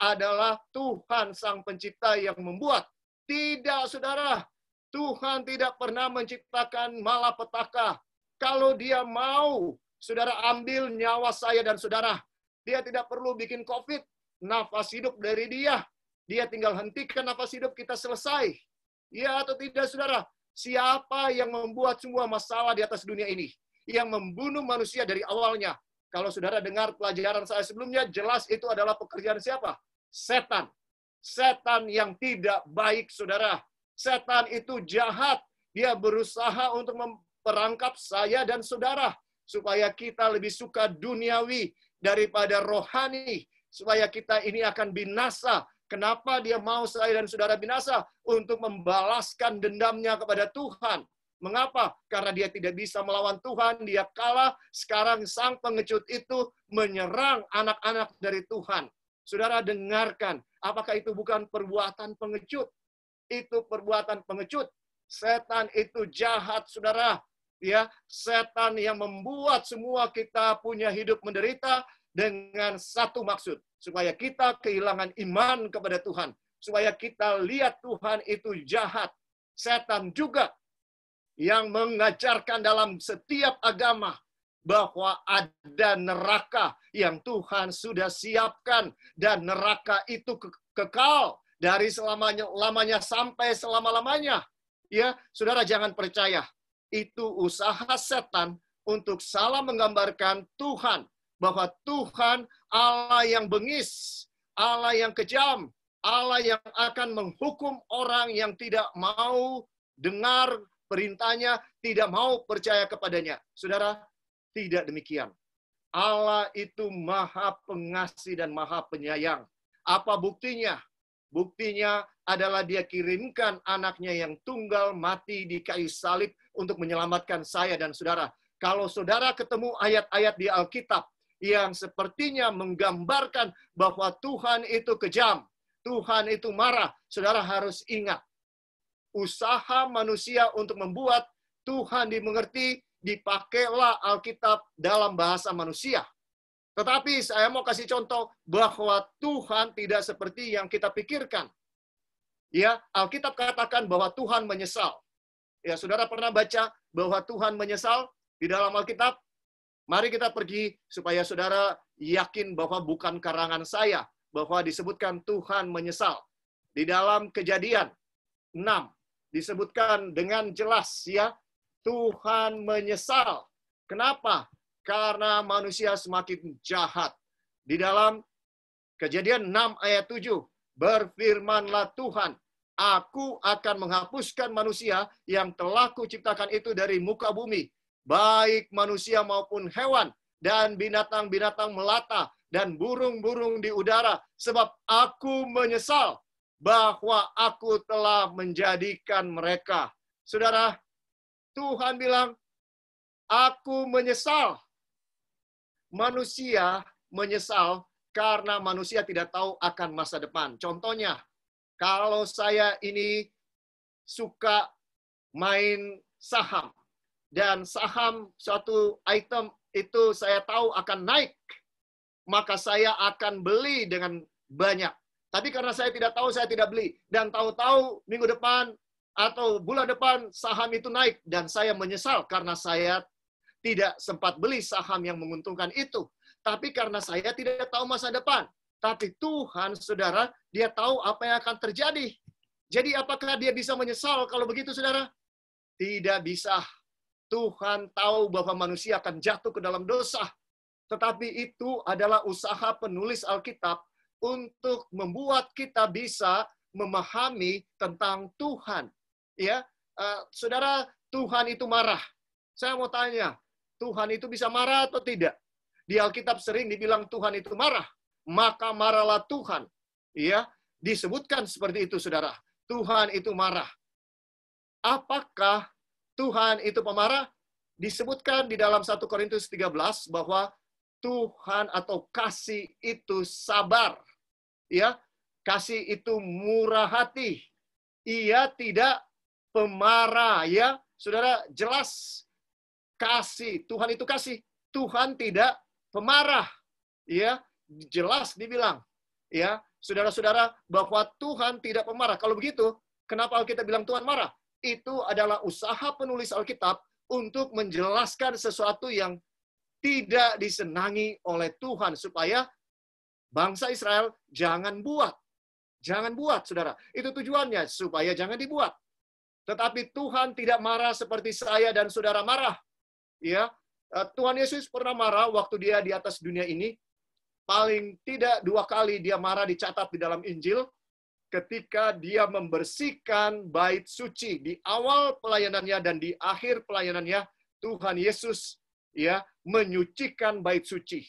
adalah Tuhan Sang Pencipta yang membuat. Tidak, saudara. Tuhan tidak pernah menciptakan malapetaka. Kalau dia mau, saudara, ambil nyawa saya dan saudara, dia tidak perlu bikin COVID, nafas hidup dari dia. Dia tinggal hentikan nafas hidup, kita selesai. Ya atau tidak, saudara? Siapa yang membuat semua masalah di atas dunia ini? Yang membunuh manusia dari awalnya. Kalau saudara dengar pelajaran saya sebelumnya, jelas itu adalah pekerjaan siapa? Setan. Setan yang tidak baik, saudara. Setan itu jahat. Dia berusaha untuk memperangkap saya dan saudara. Supaya kita lebih suka duniawi daripada rohani. Supaya kita ini akan binasa Kenapa dia mau saya dan saudara binasa? Untuk membalaskan dendamnya kepada Tuhan. Mengapa? Karena dia tidak bisa melawan Tuhan, dia kalah. Sekarang sang pengecut itu menyerang anak-anak dari Tuhan. Saudara dengarkan, apakah itu bukan perbuatan pengecut? Itu perbuatan pengecut. Setan itu jahat, saudara. Ya, setan yang membuat semua kita punya hidup menderita dengan satu maksud, supaya kita kehilangan iman kepada Tuhan, supaya kita lihat Tuhan itu jahat. Setan juga yang mengajarkan dalam setiap agama bahwa ada neraka yang Tuhan sudah siapkan, dan neraka itu kekal dari selama-lamanya sampai selama-lamanya. Ya, saudara jangan percaya. Itu usaha setan untuk salah menggambarkan Tuhan. Bahwa Tuhan Allah yang bengis, Allah yang kejam, Allah yang akan menghukum orang yang tidak mau dengar perintahnya, tidak mau percaya kepadanya. Saudara, tidak demikian. Allah itu maha pengasih dan maha penyayang. Apa buktinya? Buktinya adalah dia kirimkan anaknya yang tunggal mati di kayu salib untuk menyelamatkan saya dan saudara. Kalau saudara ketemu ayat-ayat di Alkitab yang sepertinya menggambarkan bahwa Tuhan itu kejam, Tuhan itu marah, saudara harus ingat. Usaha manusia untuk membuat Tuhan dimengerti, dipakailah Alkitab dalam bahasa manusia. Tetapi saya mau kasih contoh bahwa Tuhan tidak seperti yang kita pikirkan. Ya, Alkitab katakan bahwa Tuhan menyesal. Ya, saudara pernah baca bahwa Tuhan menyesal di dalam Alkitab? Mari kita pergi supaya saudara yakin bahwa bukan karangan saya, bahwa disebutkan Tuhan menyesal. Di dalam Kejadian 6 disebutkan dengan jelas, ya, Tuhan menyesal. Kenapa? Karena manusia semakin jahat. Di dalam Kejadian 6 ayat 7, berfirmanlah Tuhan, aku akan menghapuskan manusia yang telah kuciptakan itu dari muka bumi, baik manusia maupun hewan, dan binatang-binatang melata, dan burung-burung di udara, sebab aku menyesal bahwa aku telah menjadikan mereka. Saudara, Tuhan bilang, aku menyesal. Manusia menyesal karena manusia tidak tahu akan masa depan. Contohnya, kalau saya ini suka main saham, dan saham suatu item itu saya tahu akan naik, maka saya akan beli dengan banyak. Tapi karena saya tidak tahu, saya tidak beli. Dan tahu-tahu minggu depan atau bulan depan saham itu naik, dan saya menyesal karena saya tidak sempat beli saham yang menguntungkan itu. Tapi karena saya tidak tahu masa depan. Tapi Tuhan, saudara, dia tahu apa yang akan terjadi. Jadi apakah dia bisa menyesal kalau begitu, saudara? Tidak bisa. Tuhan tahu bahwa manusia akan jatuh ke dalam dosa. Tetapi itu adalah usaha penulis Alkitab untuk membuat kita bisa memahami tentang Tuhan. Ya, saudara, Tuhan itu marah. Saya mau tanya, Tuhan itu bisa marah atau tidak? Di Alkitab sering dibilang Tuhan itu marah, maka marahlah Tuhan. Ya, disebutkan seperti itu, saudara. Tuhan itu marah. Apakah Tuhan itu pemarah? Disebutkan di dalam 1 Korintus 13 bahwa Tuhan atau kasih itu sabar. Ya, kasih itu murah hati. Ia tidak pemarah, ya. Saudara, jelas kasih, Tuhan itu kasih. Tuhan tidak pemarah. Ya, jelas dibilang. Ya, saudara-saudara, bahwa Tuhan tidak pemarah. Kalau begitu, kenapa Alkitab bilang Tuhan marah? Itu adalah usaha penulis Alkitab untuk menjelaskan sesuatu yang tidak disenangi oleh Tuhan, supaya bangsa Israel jangan buat. Jangan buat, saudara. Itu tujuannya, supaya jangan dibuat. Tetapi Tuhan tidak marah seperti saya dan saudara marah. Ya, Tuhan Yesus pernah marah waktu dia di atas dunia ini. Paling tidak 2 kali dia marah dicatat di dalam Injil. Ketika dia membersihkan bait suci di awal pelayanannya dan di akhir pelayanannya, Tuhan Yesus ya menyucikan bait suci,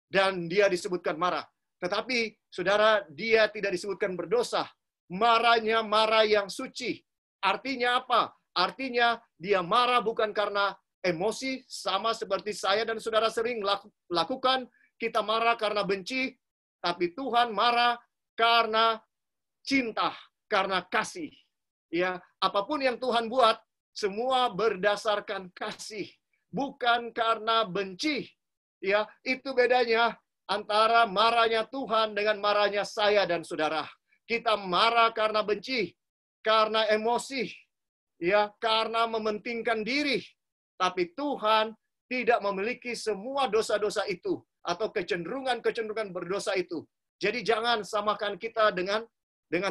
dan dia disebutkan marah. Tetapi Saudara, dia tidak disebutkan berdosa. Marahnya marah yang suci. Artinya apa? Artinya dia marah bukan karena emosi, sama seperti saya dan saudara sering lakukan. Kita marah karena benci, tapi Tuhan marah karena cinta, karena kasih. Ya, apapun yang Tuhan buat, semua berdasarkan kasih, bukan karena benci. Ya, itu bedanya antara marahnya Tuhan dengan marahnya saya dan saudara. Kita marah karena benci, karena emosi, ya, karena mementingkan diri. Tapi Tuhan tidak memiliki semua dosa-dosa itu atau kecenderungan-kecenderungan berdosa itu. Jadi jangan samakan kita dengan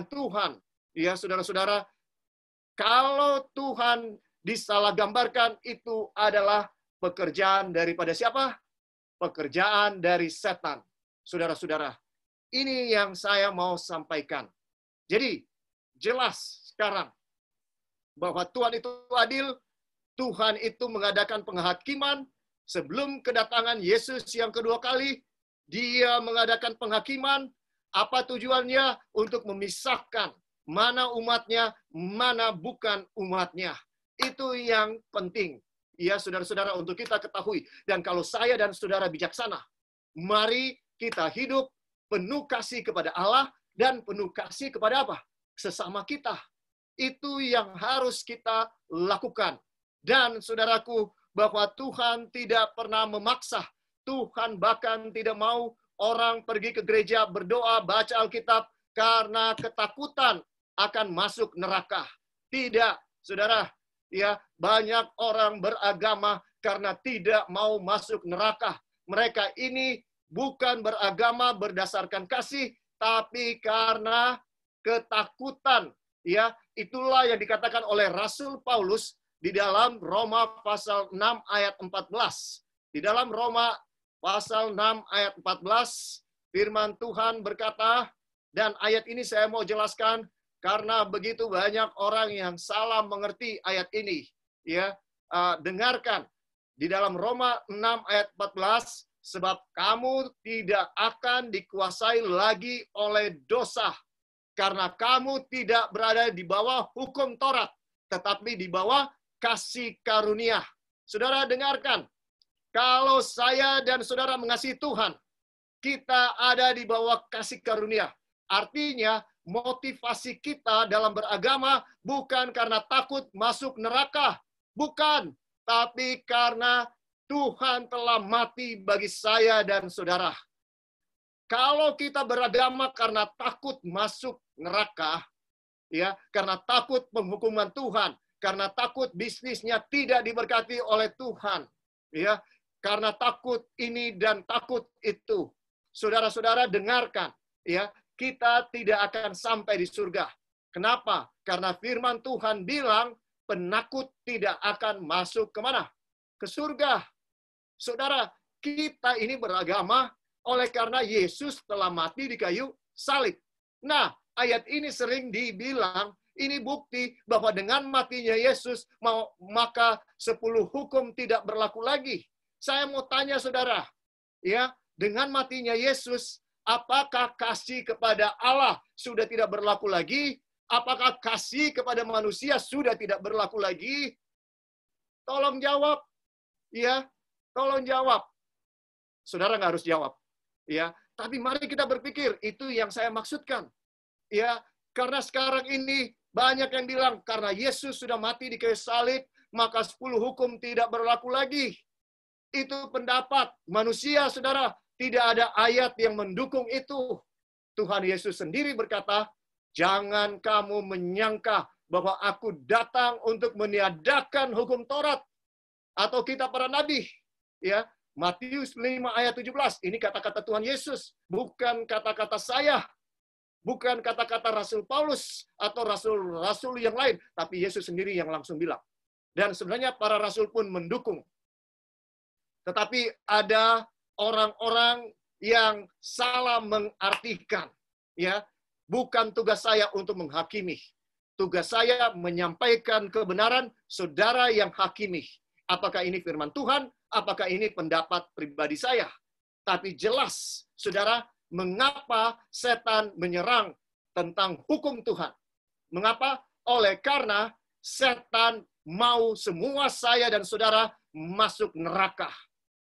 Tuhan. Ya, saudara-saudara, kalau Tuhan disalahgambarkan, itu adalah pekerjaan daripada siapa? Pekerjaan dari setan. Saudara-saudara, ini yang saya mau sampaikan. Jadi, jelas sekarang bahwa Tuhan itu adil, Tuhan itu mengadakan penghakiman. Sebelum kedatangan Yesus yang kedua kali, dia mengadakan penghakiman. Apa tujuannya? Untuk memisahkan mana umatnya, mana bukan umatnya. Itu yang penting. Ya, saudara-saudara, untuk kita ketahui. Dan kalau saya dan saudara bijaksana, mari kita hidup penuh kasih kepada Allah dan penuh kasih kepada apa? Sesama kita. Itu yang harus kita lakukan. Dan saudaraku, bahwa Tuhan tidak pernah memaksa. Tuhan bahkan tidak mau orang pergi ke gereja, berdoa, baca Alkitab, karena ketakutan akan masuk neraka. Tidak, saudara. Ya, banyak orang beragama karena tidak mau masuk neraka. Mereka ini bukan beragama berdasarkan kasih, tapi karena ketakutan. Ya, itulah yang dikatakan oleh Rasul Paulus di dalam Roma pasal 6 ayat 14. Di dalam Roma pasal 6 ayat 14, firman Tuhan berkata, dan ayat ini saya mau jelaskan, karena begitu banyak orang yang salah mengerti ayat ini. Ya, dengarkan. Di dalam Roma 6 ayat 14, sebab kamu tidak akan dikuasai lagi oleh dosa. Karena kamu tidak berada di bawah hukum Taurat, tetapi di bawah kasih karunia. Saudara dengarkan. Kalau saya dan saudara mengasihi Tuhan, kita ada di bawah kasih karunia. Artinya, motivasi kita dalam beragama bukan karena takut masuk neraka. Bukan. Tapi karena Tuhan telah mati bagi saya dan saudara. Kalau kita beragama karena takut masuk neraka, ya, karena takut penghukuman Tuhan, karena takut bisnisnya tidak diberkati oleh Tuhan, ya, karena takut ini dan takut itu. Saudara-saudara dengarkan, ya, kita tidak akan sampai di surga. Kenapa? Karena firman Tuhan bilang penakut tidak akan masuk kemana? Ke surga. Saudara, kita ini beragama oleh karena Yesus telah mati di kayu salib. Nah, ayat ini sering dibilang, ini bukti bahwa dengan matinya Yesus, maka 10 hukum tidak berlaku lagi. Saya mau tanya saudara, ya, dengan matinya Yesus, apakah kasih kepada Allah sudah tidak berlaku lagi? Apakah kasih kepada manusia sudah tidak berlaku lagi? Tolong jawab. Ya, tolong jawab. Saudara nggak harus jawab. Ya, tapi mari kita berpikir, itu yang saya maksudkan. Ya, karena sekarang ini banyak yang bilang, karena Yesus sudah mati di kayu salib, maka 10 hukum tidak berlaku lagi. Itu pendapat manusia, saudara. Tidak ada ayat yang mendukung itu. Tuhan Yesus sendiri berkata, jangan kamu menyangka bahwa aku datang untuk meniadakan hukum Taurat atau kitab para nabi. Ya, Matius 5 ayat 17. Ini kata-kata Tuhan Yesus, bukan kata-kata saya. Bukan kata-kata Rasul Paulus atau rasul-rasul yang lain, tapi Yesus sendiri yang langsung bilang. Dan sebenarnya para rasul pun mendukung. Tetapi ada orang-orang yang salah mengartikan, ya, bukan tugas saya untuk menghakimi. Tugas saya menyampaikan kebenaran, saudara yang hakimi. Apakah ini firman Tuhan? Apakah ini pendapat pribadi saya? Tapi jelas, saudara, mengapa setan menyerang tentang hukum Tuhan. Mengapa? Oleh karena setan mau semua saya dan saudara masuk neraka.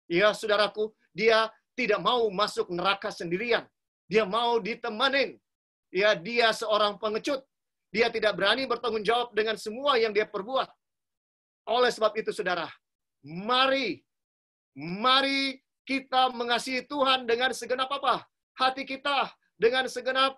Ya, saudaraku, dia tidak mau masuk neraka sendirian. Dia mau ditemenin. Ya, dia seorang pengecut. Dia tidak berani bertanggung jawab dengan semua yang dia perbuat. Oleh sebab itu, saudara, mari kita mengasihi Tuhan dengan segenap apa? Hati kita, dengan segenap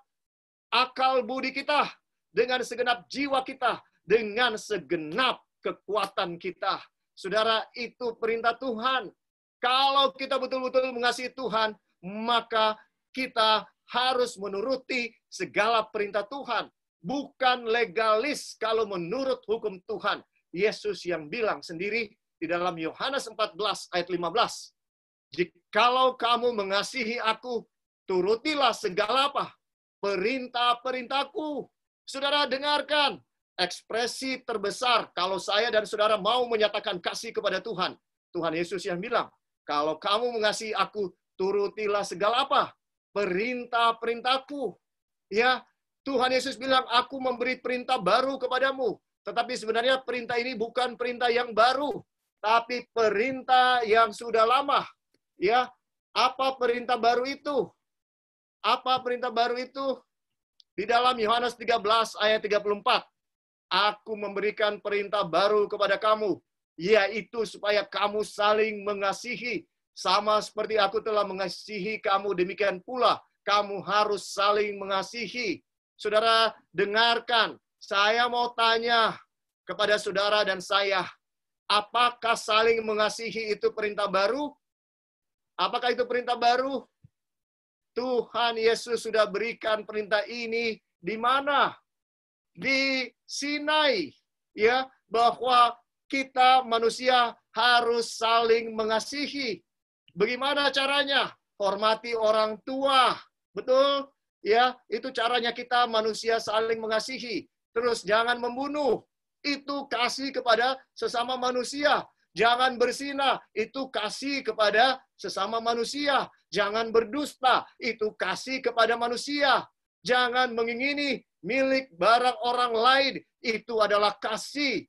akal budi kita, dengan segenap jiwa kita, dengan segenap kekuatan kita. Saudara, itu perintah Tuhan. Kalau kita betul-betul mengasihi Tuhan, maka kita harus menuruti segala perintah Tuhan. Bukan legalis kalau menurut hukum Tuhan. Yesus yang bilang sendiri di dalam Yohanes 14 ayat 15. Jikalau kamu mengasihi aku, turutilah segala apa? Perintah-perintahku. Saudara, dengarkan. Ekspresi terbesar kalau saya dan saudara mau menyatakan kasih kepada Tuhan. Tuhan Yesus yang bilang, kalau kamu mengasihi aku, turutilah segala apa? Perintah-perintahku. Ya, Tuhan Yesus bilang, aku memberi perintah baru kepadamu. Tetapi sebenarnya perintah ini bukan perintah yang baru, tapi perintah yang sudah lama. Ya, apa perintah baru itu? Apa perintah baru itu? Di dalam Yohanes 13 ayat 34. Aku memberikan perintah baru kepada kamu, yaitu supaya kamu saling mengasihi. Sama seperti aku telah mengasihi kamu, demikian pula kamu harus saling mengasihi. Saudara, dengarkan. Saya mau tanya kepada saudara dan saya, apakah saling mengasihi itu perintah baru? Apakah itu perintah baru? Tuhan Yesus sudah berikan perintah ini di mana? Di Sinai, ya, bahwa kita manusia harus saling mengasihi. Bagaimana caranya? Hormati orang tua. Betul? Ya, itu caranya kita manusia saling mengasihi. Terus jangan membunuh. Itu kasih kepada sesama manusia. Jangan berzina. Itu kasih kepada sesama manusia. Jangan berdusta. Itu kasih kepada manusia. Jangan mengingini milik barang orang lain. Itu adalah kasih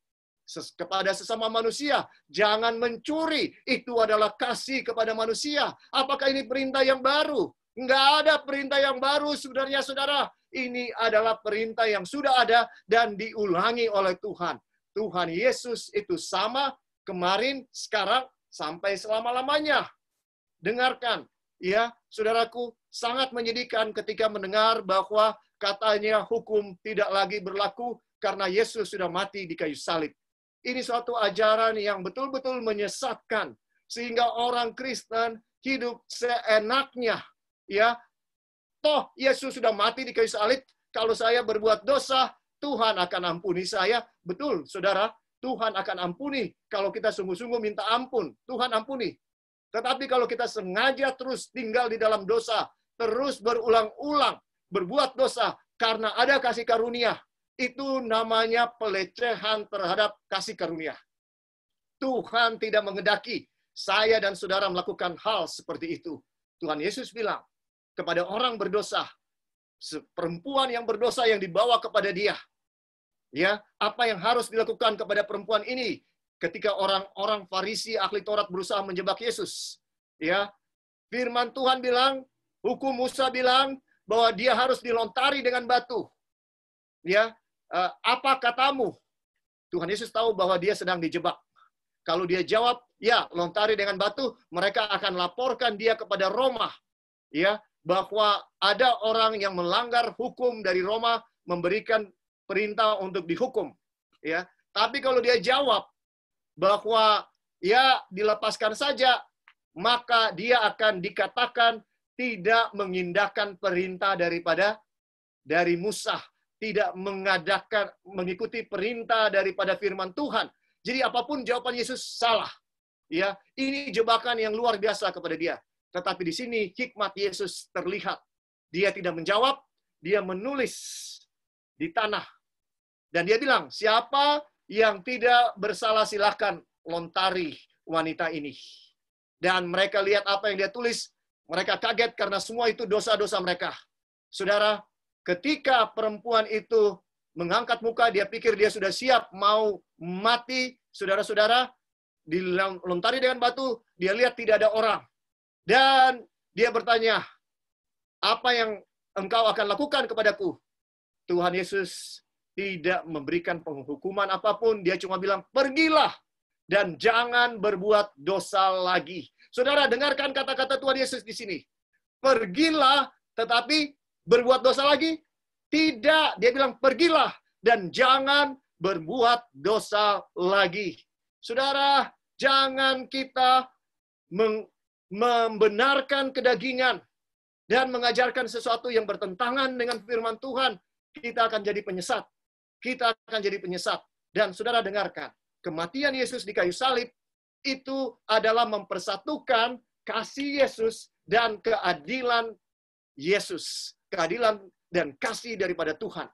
kepada sesama manusia. Jangan mencuri. Itu adalah kasih kepada manusia. Apakah ini perintah yang baru? Enggak ada perintah yang baru sebenarnya, saudara. Ini adalah perintah yang sudah ada dan diulangi oleh Tuhan. Tuhan Yesus itu sama kemarin, sekarang, sampai selama-lamanya. Dengarkan, ya, saudaraku, sangat menyedihkan ketika mendengar bahwa katanya hukum tidak lagi berlaku karena Yesus sudah mati di kayu salib. Ini suatu ajaran yang betul-betul menyesatkan sehingga orang Kristen hidup seenaknya. Ya, toh Yesus sudah mati di kayu salib. Kalau saya berbuat dosa, Tuhan akan ampuni saya. Betul, saudara, Tuhan akan ampuni kalau kita sungguh-sungguh minta ampun. Tuhan ampuni. Tetapi kalau kita sengaja terus tinggal di dalam dosa, terus berulang-ulang berbuat dosa karena ada kasih karunia, itu namanya pelecehan terhadap kasih karunia. Tuhan tidak menghendaki saya dan saudara melakukan hal seperti itu. Tuhan Yesus bilang kepada orang berdosa, perempuan yang berdosa yang dibawa kepada dia, ya, apa yang harus dilakukan kepada perempuan ini ketika orang-orang Farisi ahli Taurat berusaha menjebak Yesus? Ya, firman Tuhan bilang, hukum Musa bilang bahwa dia harus dilontari dengan batu. Ya, apa katamu? Tuhan Yesus tahu bahwa dia sedang dijebak. Kalau dia jawab, ya, lontari dengan batu, mereka akan laporkan dia kepada Roma. Ya, bahwa ada orang yang melanggar hukum dari Roma memberikan perintah untuk dihukum. Ya, tapi kalau dia jawab bahwa ya dilepaskan saja, maka dia akan dikatakan tidak mengindahkan perintah dari Musa, tidak mengikuti perintah daripada firman Tuhan. Jadi apapun jawaban Yesus salah. Ya, ini jebakan yang luar biasa kepada dia. Tetapi di sini hikmat Yesus terlihat. Dia tidak menjawab, dia menulis di tanah. Dan dia bilang, siapa yang tidak bersalah silakan lontari wanita ini. Dan mereka lihat apa yang dia tulis, Mereka kaget karena semua itu dosa-dosa mereka. Saudara, ketika perempuan itu mengangkat muka, dia pikir dia sudah siap mau mati. Saudara-saudara, dilontari dengan batu, dia lihat tidak ada orang. Dan dia bertanya, apa yang engkau akan lakukan kepadaku? Tuhan Yesus tidak memberikan penghukuman apapun. Dia cuma bilang, pergilah dan jangan berbuat dosa lagi. Saudara, dengarkan kata-kata Tuhan Yesus di sini. Pergilah, tetapi berbuat dosa lagi? Tidak. Dia bilang, pergilah dan jangan berbuat dosa lagi. Saudara, jangan kita membenarkan kedagingan dan mengajarkan sesuatu yang bertentangan dengan firman Tuhan. Kita akan jadi penyesat. Kita akan jadi penyesat. Dan saudara dengarkan, kematian Yesus di kayu salib itu adalah mempersatukan kasih Yesus dan keadilan Yesus. Keadilan dan kasih daripada Tuhan.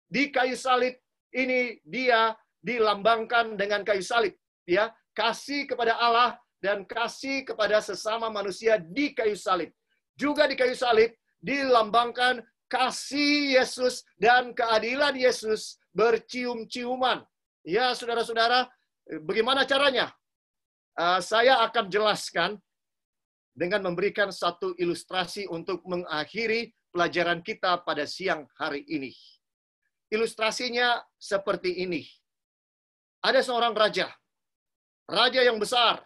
Di kayu salib ini dia dilambangkan dengan kayu salib. Ya, kasih kepada Allah dan kasih kepada sesama manusia di kayu salib. Juga di kayu salib dilambangkan kasih Yesus dan keadilan Yesus bercium-ciuman. Ya, saudara-saudara, bagaimana caranya? Saya akan jelaskan dengan memberikan satu ilustrasi untuk mengakhiri pelajaran kita pada siang hari ini. Ilustrasinya seperti ini. Ada seorang raja. Raja yang besar.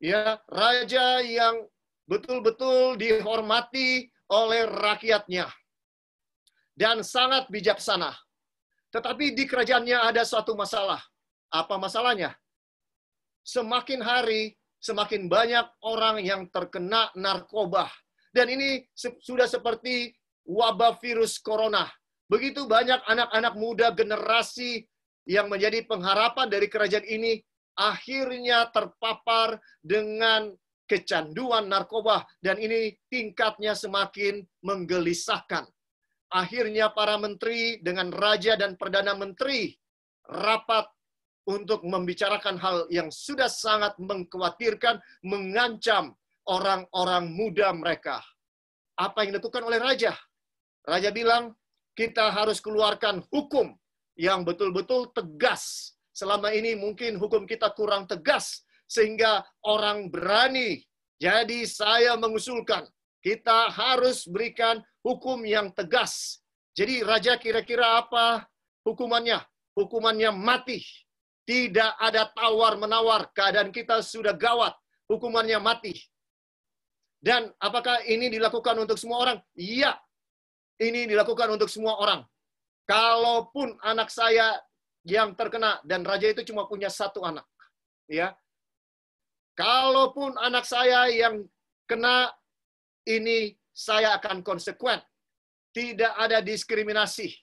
Ya, raja yang betul-betul dihormati oleh rakyatnya. Dan sangat bijaksana. Tetapi di kerajaannya ada suatu masalah. Apa masalahnya? Semakin hari, semakin banyak orang yang terkena narkoba. Dan ini sudah seperti wabah virus corona. Begitu banyak anak-anak muda generasi yang menjadi pengharapan dari kerajaan ini, akhirnya terpapar dengan kecanduan narkoba. Dan ini tingkatnya semakin menggelisahkan. Akhirnya para menteri dengan raja dan perdana menteri rapat untuk membicarakan hal yang sudah sangat mengkhawatirkan, mengancam orang-orang muda mereka. Apa yang dilakukan oleh raja? Raja bilang, kita harus keluarkan hukum yang betul-betul tegas. Selama ini mungkin hukum kita kurang tegas, sehingga orang berani. Jadi saya mengusulkan, kita harus berikan hukum yang tegas. Jadi raja kira-kira apa hukumannya? Hukumannya mati. Tidak ada tawar-menawar. Keadaan kita sudah gawat. Hukumannya mati. Dan apakah ini dilakukan untuk semua orang? Iya. Ini dilakukan untuk semua orang. Kalaupun anak saya yang terkena, dan raja itu cuma punya satu anak. Ya. Kalaupun anak saya yang kena, ini saya akan konsekuen. Tidak ada diskriminasi.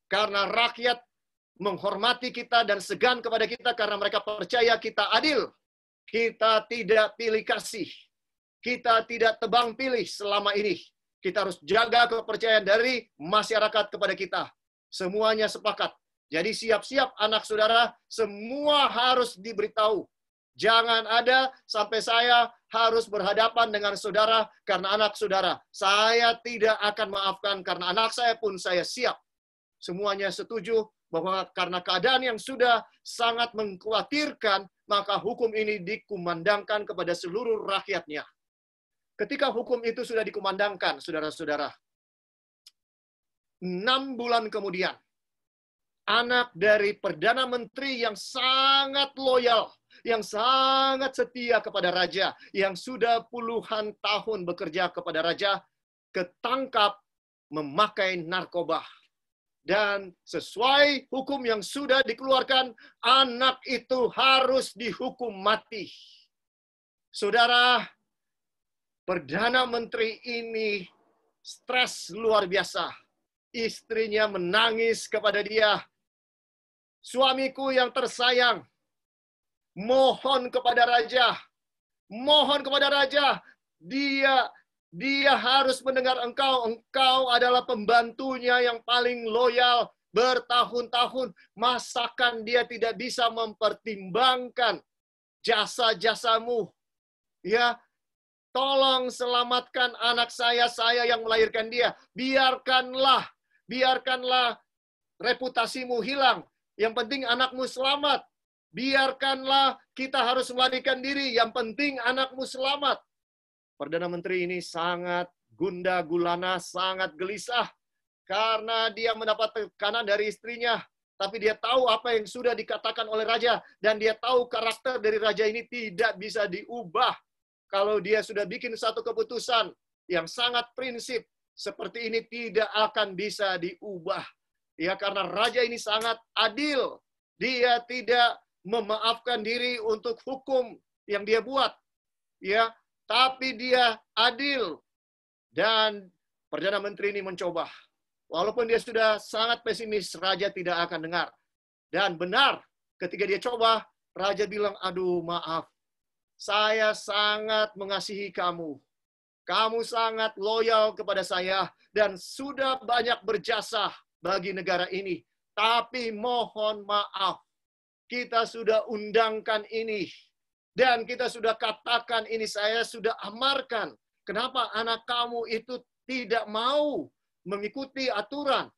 Karena rakyat menghormati kita dan segan kepada kita karena mereka percaya kita adil. Kita tidak pilih kasih. Kita tidak tebang pilih selama ini. Kita harus jaga kepercayaan dari masyarakat kepada kita. Semuanya sepakat. Jadi siap-siap anak saudara, semua harus diberitahu. Jangan ada sampai saya harus berhadapan dengan saudara karena anak saudara. Saya tidak akan maafkan karena anak saya pun saya siap. Semuanya setuju bahwa karena keadaan yang sudah sangat mengkhawatirkan, maka hukum ini dikumandangkan kepada seluruh rakyatnya. Ketika hukum itu sudah dikumandangkan, saudara-saudara, 6 bulan kemudian, anak dari Perdana Menteri yang sangat loyal, yang sangat setia kepada raja, yang sudah puluhan tahun bekerja kepada raja, ketangkap memakai narkoba. Dan sesuai hukum yang sudah dikeluarkan, anak itu harus dihukum mati. Saudara, Perdana Menteri ini stres luar biasa. Istrinya menangis kepada dia. Suamiku yang tersayang, mohon kepada raja. Mohon kepada raja. Dia harus mendengar engkau. Engkau adalah pembantunya yang paling loyal bertahun-tahun. Masakan dia tidak bisa mempertimbangkan jasa-jasamu. Ya, Tolong selamatkan anak saya yang melahirkan dia. Biarkanlah reputasimu hilang. Yang penting anakmu selamat. Biarkanlah kita harus melarikan diri. Yang penting anakmu selamat. Perdana Menteri ini sangat gundah gulana, sangat gelisah. Karena dia mendapat tekanan dari istrinya. Tapi dia tahu apa yang sudah dikatakan oleh raja. Dan dia tahu karakter dari raja ini tidak bisa diubah. Kalau dia sudah bikin satu keputusan yang sangat prinsip, seperti ini tidak akan bisa diubah. Ya, karena raja ini sangat adil. Dia tidak memaafkan diri untuk hukum yang dia buat. Ya, tapi dia adil. Dan Perdana Menteri ini mencoba. Walaupun dia sudah sangat pesimis, raja tidak akan dengar. Dan benar, ketika dia coba, raja bilang, aduh maaf. Saya sangat mengasihi kamu. Kamu sangat loyal kepada saya. Dan sudah banyak berjasa bagi negara ini. Tapi mohon maaf, kita sudah undangkan ini. Dan kita sudah katakan ini, saya sudah amarkan. Kenapa anak kamu itu tidak mau mengikuti aturan?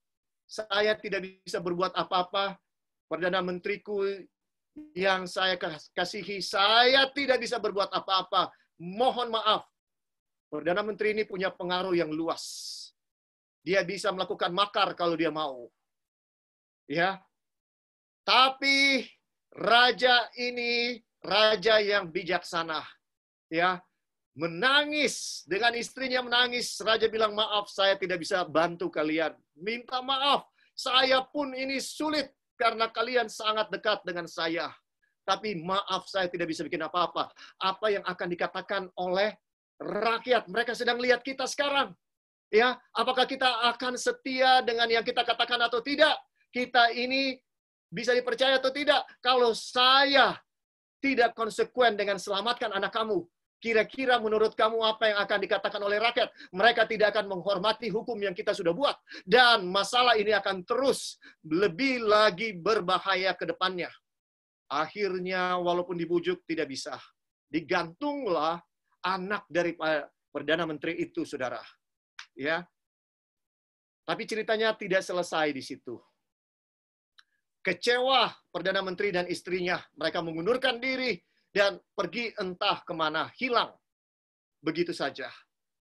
Saya tidak bisa berbuat apa-apa. Perdana Menteriku yang saya kasihi, saya tidak bisa berbuat apa-apa. Mohon maaf. Perdana Menteri ini punya pengaruh yang luas. Dia bisa melakukan makar kalau dia mau. Ya. Tapi raja ini raja yang bijaksana. Ya. Menangis, dengan istrinya menangis. Raja bilang, maaf, saya tidak bisa bantu kalian. Minta maaf, saya pun ini sulit karena kalian sangat dekat dengan saya. Tapi maaf, saya tidak bisa bikin apa-apa. Apa yang akan dikatakan oleh rakyat? Mereka sedang lihat kita sekarang. Ya, apakah kita akan setia dengan yang kita katakan atau tidak? Kita ini bisa dipercaya atau tidak? Kalau saya tidak konsekuen dengan selamatkan anak kamu, kira-kira menurut kamu apa yang akan dikatakan oleh rakyat? Mereka tidak akan menghormati hukum yang kita sudah buat. Dan masalah ini akan terus lebih lagi berbahaya ke depannya. Akhirnya walaupun dibujuk tidak bisa. Digantunglah anak dari Perdana Menteri itu, saudara. Ya. Tapi ceritanya tidak selesai di situ. Kecewa Perdana Menteri dan istrinya. Mereka mengundurkan diri dan pergi entah kemana, hilang. Begitu saja.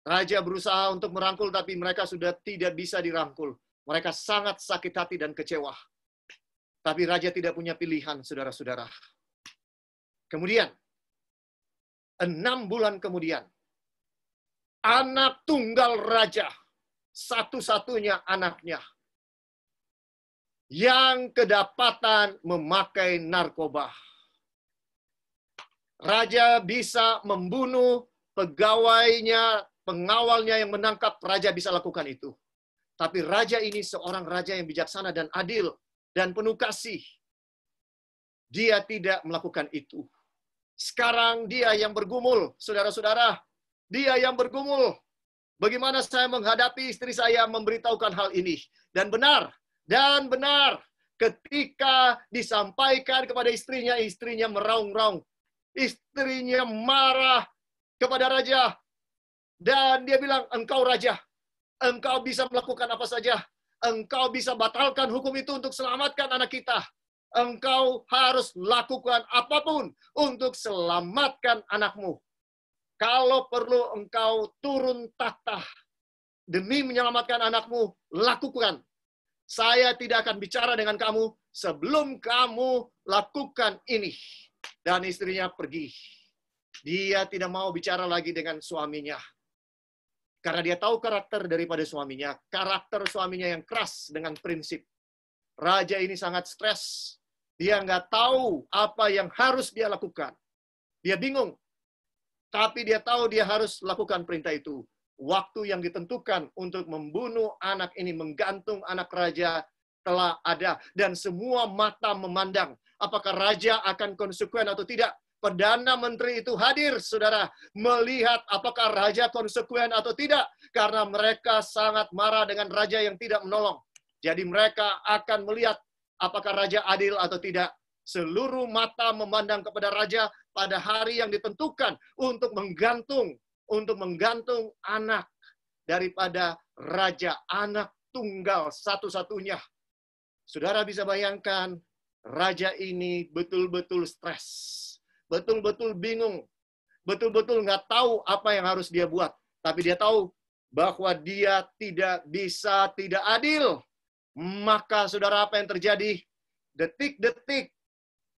Raja berusaha untuk merangkul, tapi mereka sudah tidak bisa dirangkul. Mereka sangat sakit hati dan kecewa. Tapi raja tidak punya pilihan, saudara-saudara. Kemudian, 6 bulan kemudian, anak tunggal raja, satu-satunya anaknya, yang kedapatan memakai narkoba. Raja bisa membunuh pegawainya, pengawalnya yang menangkap, raja bisa lakukan itu. Tapi raja ini seorang raja yang bijaksana dan adil dan penuh kasih. Dia tidak melakukan itu. Sekarang dia yang bergumul, saudara-saudara. Dia yang bergumul. Bagaimana saya menghadapi istri saya memberitahukan hal ini. Dan benar, ketika disampaikan kepada istrinya, istrinya meraung-raung. Istrinya marah kepada raja. Dan dia bilang, engkau raja, engkau bisa melakukan apa saja. Engkau bisa batalkan hukum itu untuk selamatkan anak kita. Engkau harus lakukan apapun untuk selamatkan anakmu. Kalau perlu engkau turun tahta demi menyelamatkan anakmu, lakukan. Saya tidak akan bicara dengan kamu sebelum kamu lakukan ini. Dan istrinya pergi. Dia tidak mau bicara lagi dengan suaminya. Karena dia tahu karakter daripada suaminya. Karakter suaminya yang keras dengan prinsip. Raja ini sangat stres. Dia nggak tahu apa yang harus dia lakukan. Dia bingung. Tapi dia tahu dia harus lakukan perintah itu. Waktu yang ditentukan untuk membunuh anak ini, menggantung anak raja, telah ada. Dan semua mata memandang. Apakah raja akan konsekuen atau tidak? Perdana Menteri itu hadir, saudara, melihat apakah raja konsekuen atau tidak. Karena mereka sangat marah dengan raja yang tidak menolong. Jadi mereka akan melihat apakah raja adil atau tidak. Seluruh mata memandang kepada raja pada hari yang ditentukan untuk menggantung untuk menggantung anak daripada raja, anak tunggal satu-satunya. Saudara bisa bayangkan, raja ini betul-betul stres, betul-betul bingung, betul-betul nggak tahu apa yang harus dia buat. Tapi dia tahu bahwa dia tidak bisa tidak adil. Maka saudara, apa yang terjadi? Detik-detik,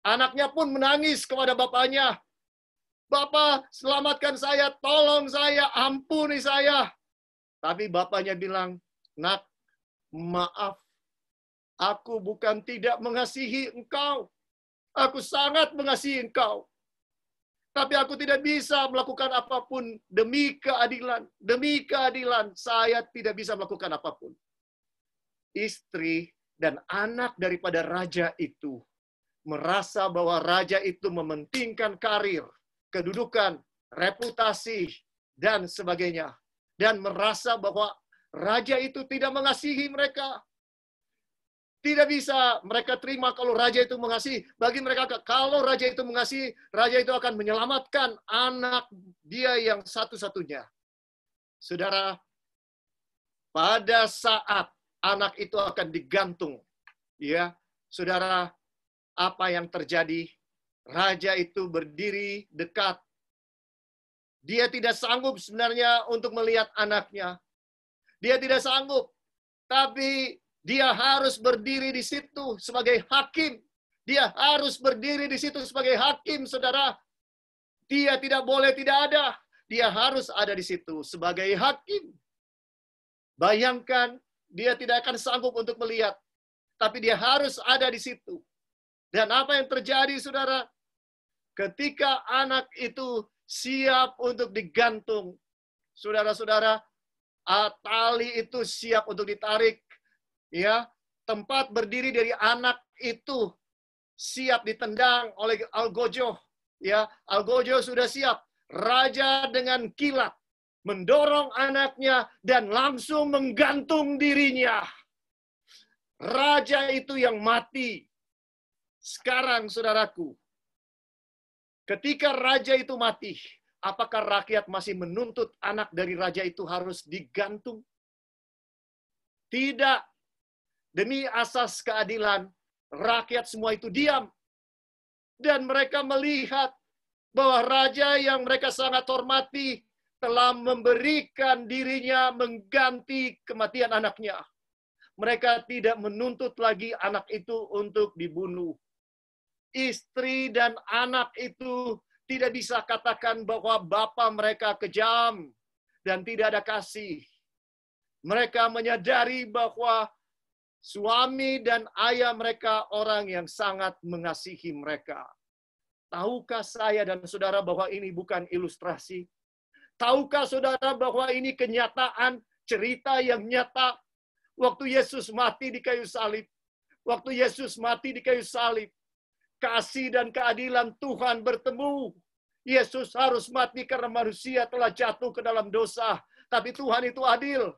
anaknya pun menangis kepada bapaknya. Bapak, selamatkan saya, tolong saya, ampuni saya. Tapi bapaknya bilang, nak, maaf, aku bukan tidak mengasihi engkau. Aku sangat mengasihi engkau. Tapi aku tidak bisa melakukan apapun demi keadilan. Demi keadilan, saya tidak bisa melakukan apapun. Istri dan anak daripada raja itu merasa bahwa raja itu mementingkan karir, kedudukan, reputasi, dan sebagainya. Dan merasa bahwa raja itu tidak mengasihi mereka. Tidak bisa mereka terima kalau raja itu mengasihi. Bagi mereka, kalau raja itu mengasihi, raja itu akan menyelamatkan anak dia yang satu-satunya. Saudara, pada saat anak itu akan digantung, ya, saudara, apa yang terjadi? Raja itu berdiri dekat. Dia tidak sanggup sebenarnya untuk melihat anaknya. Dia tidak sanggup, tapi dia harus berdiri di situ sebagai hakim. Dia harus berdiri di situ sebagai hakim, saudara. Dia tidak boleh tidak ada. Dia harus ada di situ sebagai hakim. Bayangkan, dia tidak akan sanggup untuk melihat. Tapi dia harus ada di situ. Dan apa yang terjadi, saudara? Ketika anak itu siap untuk digantung, saudara-saudara, tali itu siap untuk ditarik. Ya, tempat berdiri dari anak itu siap ditendang oleh algojo. Ya, algojo sudah siap. Raja dengan kilat mendorong anaknya dan langsung menggantung dirinya. Raja itu yang mati. Sekarang, saudaraku, ketika raja itu mati, apakah rakyat masih menuntut anak dari raja itu harus digantung? Tidak. Demi asas keadilan, rakyat semua itu diam. Dan mereka melihat bahwa raja yang mereka sangat hormati telah memberikan dirinya mengganti kematian anaknya. Mereka tidak menuntut lagi anak itu untuk dibunuh. Istri dan anak itu tidak bisa katakan bahwa bapak mereka kejam dan tidak ada kasih. Mereka menyadari bahwa suami dan ayah mereka orang yang sangat mengasihi mereka. Tahukah saya dan saudara bahwa ini bukan ilustrasi? Tahukah saudara bahwa ini kenyataan, cerita yang nyata? Waktu Yesus mati di kayu salib. Waktu Yesus mati di kayu salib. Kasih dan keadilan Tuhan bertemu. Yesus harus mati karena manusia telah jatuh ke dalam dosa. Tapi Tuhan itu adil.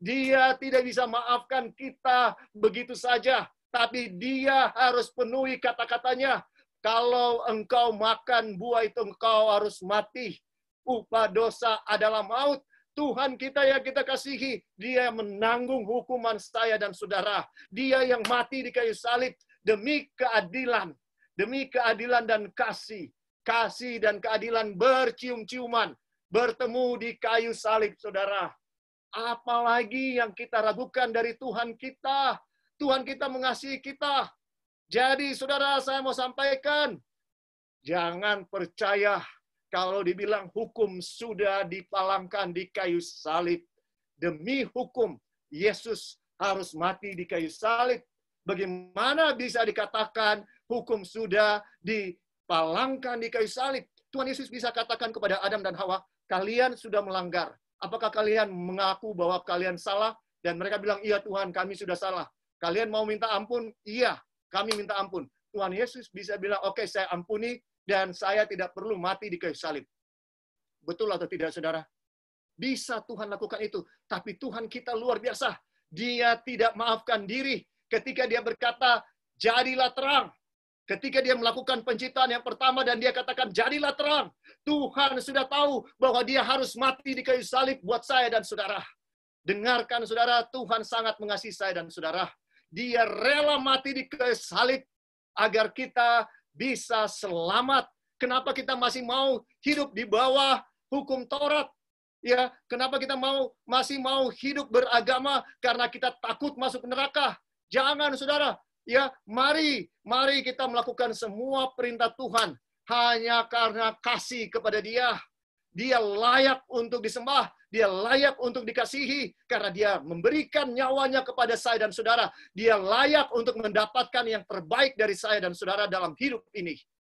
Dia tidak bisa maafkan kita begitu saja. Tapi dia harus penuhi kata-katanya. Kalau engkau makan buah itu, engkau harus mati. Upah dosa adalah maut. Tuhan kita yang kita kasihi, dia menanggung hukuman saya dan saudara. Dia yang mati di kayu salib demi keadilan. Demi keadilan dan kasih. Kasih dan keadilan bercium-ciuman. Bertemu di kayu salib, saudara. Apalagi yang kita ragukan dari Tuhan kita. Tuhan kita mengasihi kita. Jadi, saudara, saya mau sampaikan. Jangan percaya kalau dibilang hukum sudah dipalangkan di kayu salib. Demi hukum, Yesus harus mati di kayu salib. Bagaimana bisa dikatakan hukum sudah dipalangkan di kayu salib? Tuhan Yesus bisa katakan kepada Adam dan Hawa, kalian sudah melanggar. Apakah kalian mengaku bahwa kalian salah? Dan mereka bilang, iya Tuhan, kami sudah salah. Kalian mau minta ampun? Iya, kami minta ampun. Tuhan Yesus bisa bilang, oke, saya ampuni, dan saya tidak perlu mati di kayu salib. Betul atau tidak, saudara? Bisa Tuhan lakukan itu. Tapi Tuhan kita luar biasa. Dia tidak maafkan diri ketika dia berkata, jadilah terang. Ketika dia melakukan penciptaan yang pertama dan dia katakan, jadilah terang. Tuhan sudah tahu bahwa dia harus mati di kayu salib buat saya dan saudara. Dengarkan saudara, Tuhan sangat mengasihi saya dan saudara. Dia rela mati di kayu salib agar kita bisa selamat. Kenapa kita masih mau hidup di bawah hukum Taurat? Ya, kenapa kita masih mau hidup beragama? Karena kita takut masuk neraka. Jangan saudara. Ya, mari kita melakukan semua perintah Tuhan hanya karena kasih kepada Dia. Dia layak untuk disembah, dia layak untuk dikasihi karena dia memberikan nyawanya kepada saya dan saudara. Dia layak untuk mendapatkan yang terbaik dari saya dan saudara dalam hidup ini.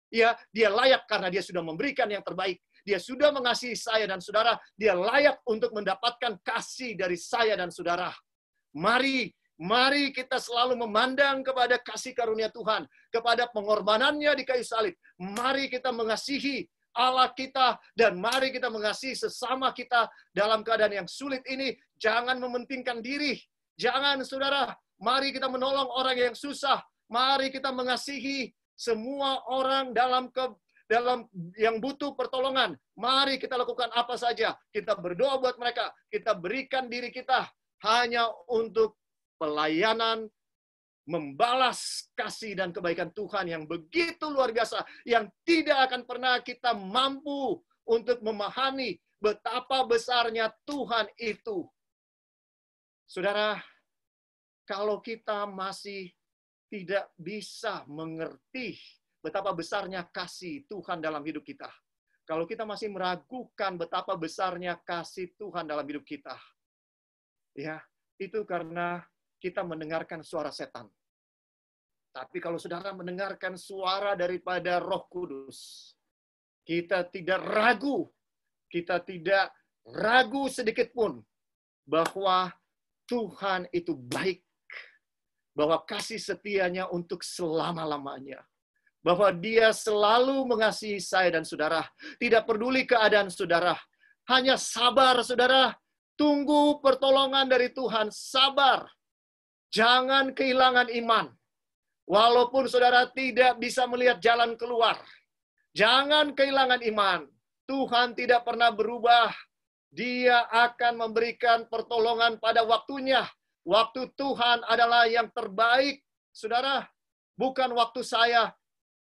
Ya, dia layak karena dia sudah memberikan yang terbaik. Dia sudah mengasihi saya dan saudara. Dia layak untuk mendapatkan kasih dari saya dan saudara. Mari kita selalu memandang kepada kasih karunia Tuhan, kepada pengorbanannya di kayu salib. Mari kita mengasihi Allah kita, dan mari kita mengasihi sesama kita dalam keadaan yang sulit ini. Jangan mementingkan diri. Jangan, saudara. Mari kita menolong orang yang susah. Mari kita mengasihi semua orang dalam yang butuh pertolongan. Mari kita lakukan apa saja. Kita berdoa buat mereka. Kita berikan diri kita hanya untuk pelayanan, membalas kasih dan kebaikan Tuhan yang begitu luar biasa, yang tidak akan pernah kita mampu untuk memahami betapa besarnya Tuhan itu. Saudara, kalau kita masih tidak bisa mengerti betapa besarnya kasih Tuhan dalam hidup kita, kalau kita masih meragukan betapa besarnya kasih Tuhan dalam hidup kita, ya, itu karena kita mendengarkan suara setan. Tapi kalau saudara mendengarkan suara daripada Roh Kudus, kita tidak ragu sedikit pun bahwa Tuhan itu baik, bahwa kasih setianya untuk selama-lamanya, bahwa Dia selalu mengasihi saya dan saudara, tidak peduli keadaan saudara, hanya sabar saudara, tunggu pertolongan dari Tuhan, sabar. Jangan kehilangan iman. Walaupun saudara tidak bisa melihat jalan keluar. Jangan kehilangan iman. Tuhan tidak pernah berubah. Dia akan memberikan pertolongan pada waktunya. Waktu Tuhan adalah yang terbaik. Saudara, bukan waktu saya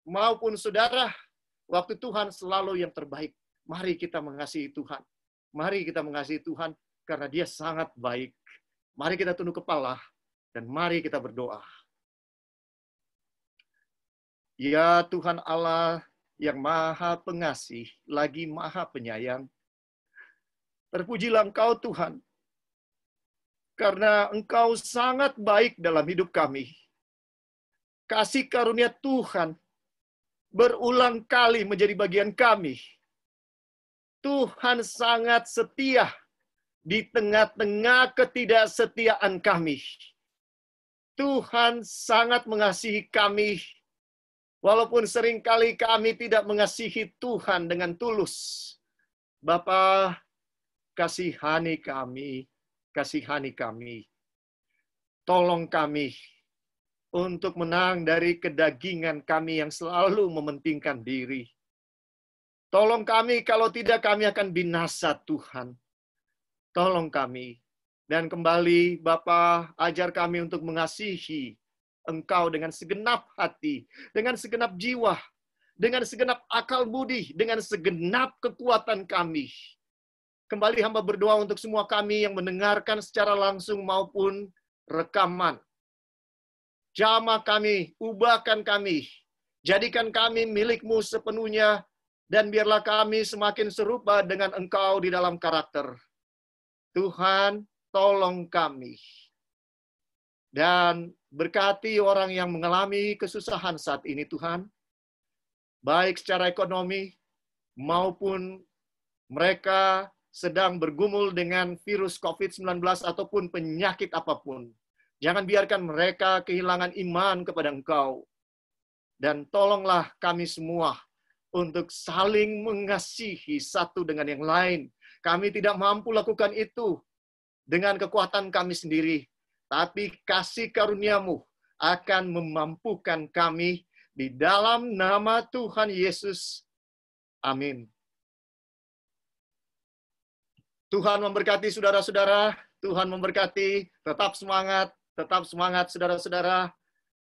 maupun saudara. Waktu Tuhan selalu yang terbaik. Mari kita mengasihi Tuhan. Mari kita mengasihi Tuhan karena Dia sangat baik. Mari kita tunduk kepala. Dan mari kita berdoa. Ya Tuhan Allah yang Maha Pengasih, lagi Maha Penyayang. Terpujilah Engkau Tuhan, karena Engkau sangat baik dalam hidup kami. Kasih karunia Tuhan berulang kali menjadi bagian kami. Tuhan sangat setia di tengah-tengah ketidaksetiaan kami. Tuhan sangat mengasihi kami, walaupun seringkali kami tidak mengasihi Tuhan dengan tulus. Bapa, kasihani kami, kasihani kami. Tolong kami untuk menang dari kedagingan kami yang selalu mementingkan diri. Tolong kami, kalau tidak kami akan binasa Tuhan. Tolong kami. Dan kembali, Bapa, ajar kami untuk mengasihi Engkau dengan segenap hati, dengan segenap jiwa, dengan segenap akal budi, dengan segenap kekuatan kami. Kembali hamba berdoa untuk semua kami yang mendengarkan secara langsung maupun rekaman. Jamah kami, ubahkan kami, jadikan kami milik-Mu sepenuhnya, dan biarlah kami semakin serupa dengan Engkau di dalam karakter. Tuhan, tolong kami. Dan berkati orang yang mengalami kesusahan saat ini, Tuhan. Baik secara ekonomi, maupun mereka sedang bergumul dengan virus COVID-19 ataupun penyakit apapun. Jangan biarkan mereka kehilangan iman kepada Engkau. Dan tolonglah kami semua untuk saling mengasihi satu dengan yang lain. Kami tidak mampu lakukan itu dengan kekuatan kami sendiri, tapi kasih karunia-Mu akan memampukan kami Di dalam nama Tuhan Yesus. Amin. Tuhan memberkati saudara-saudara. Tuhan memberkati. Tetap semangat saudara-saudara.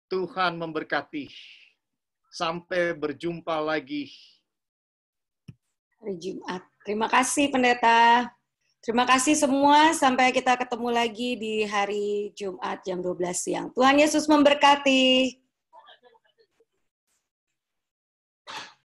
Tuhan memberkati. Sampai berjumpa lagi
hari Jumat. Terima kasih Pendeta. Terima kasih semua. Sampai kita ketemu lagi di hari Jumat jam 12 siang. Tuhan Yesus memberkati.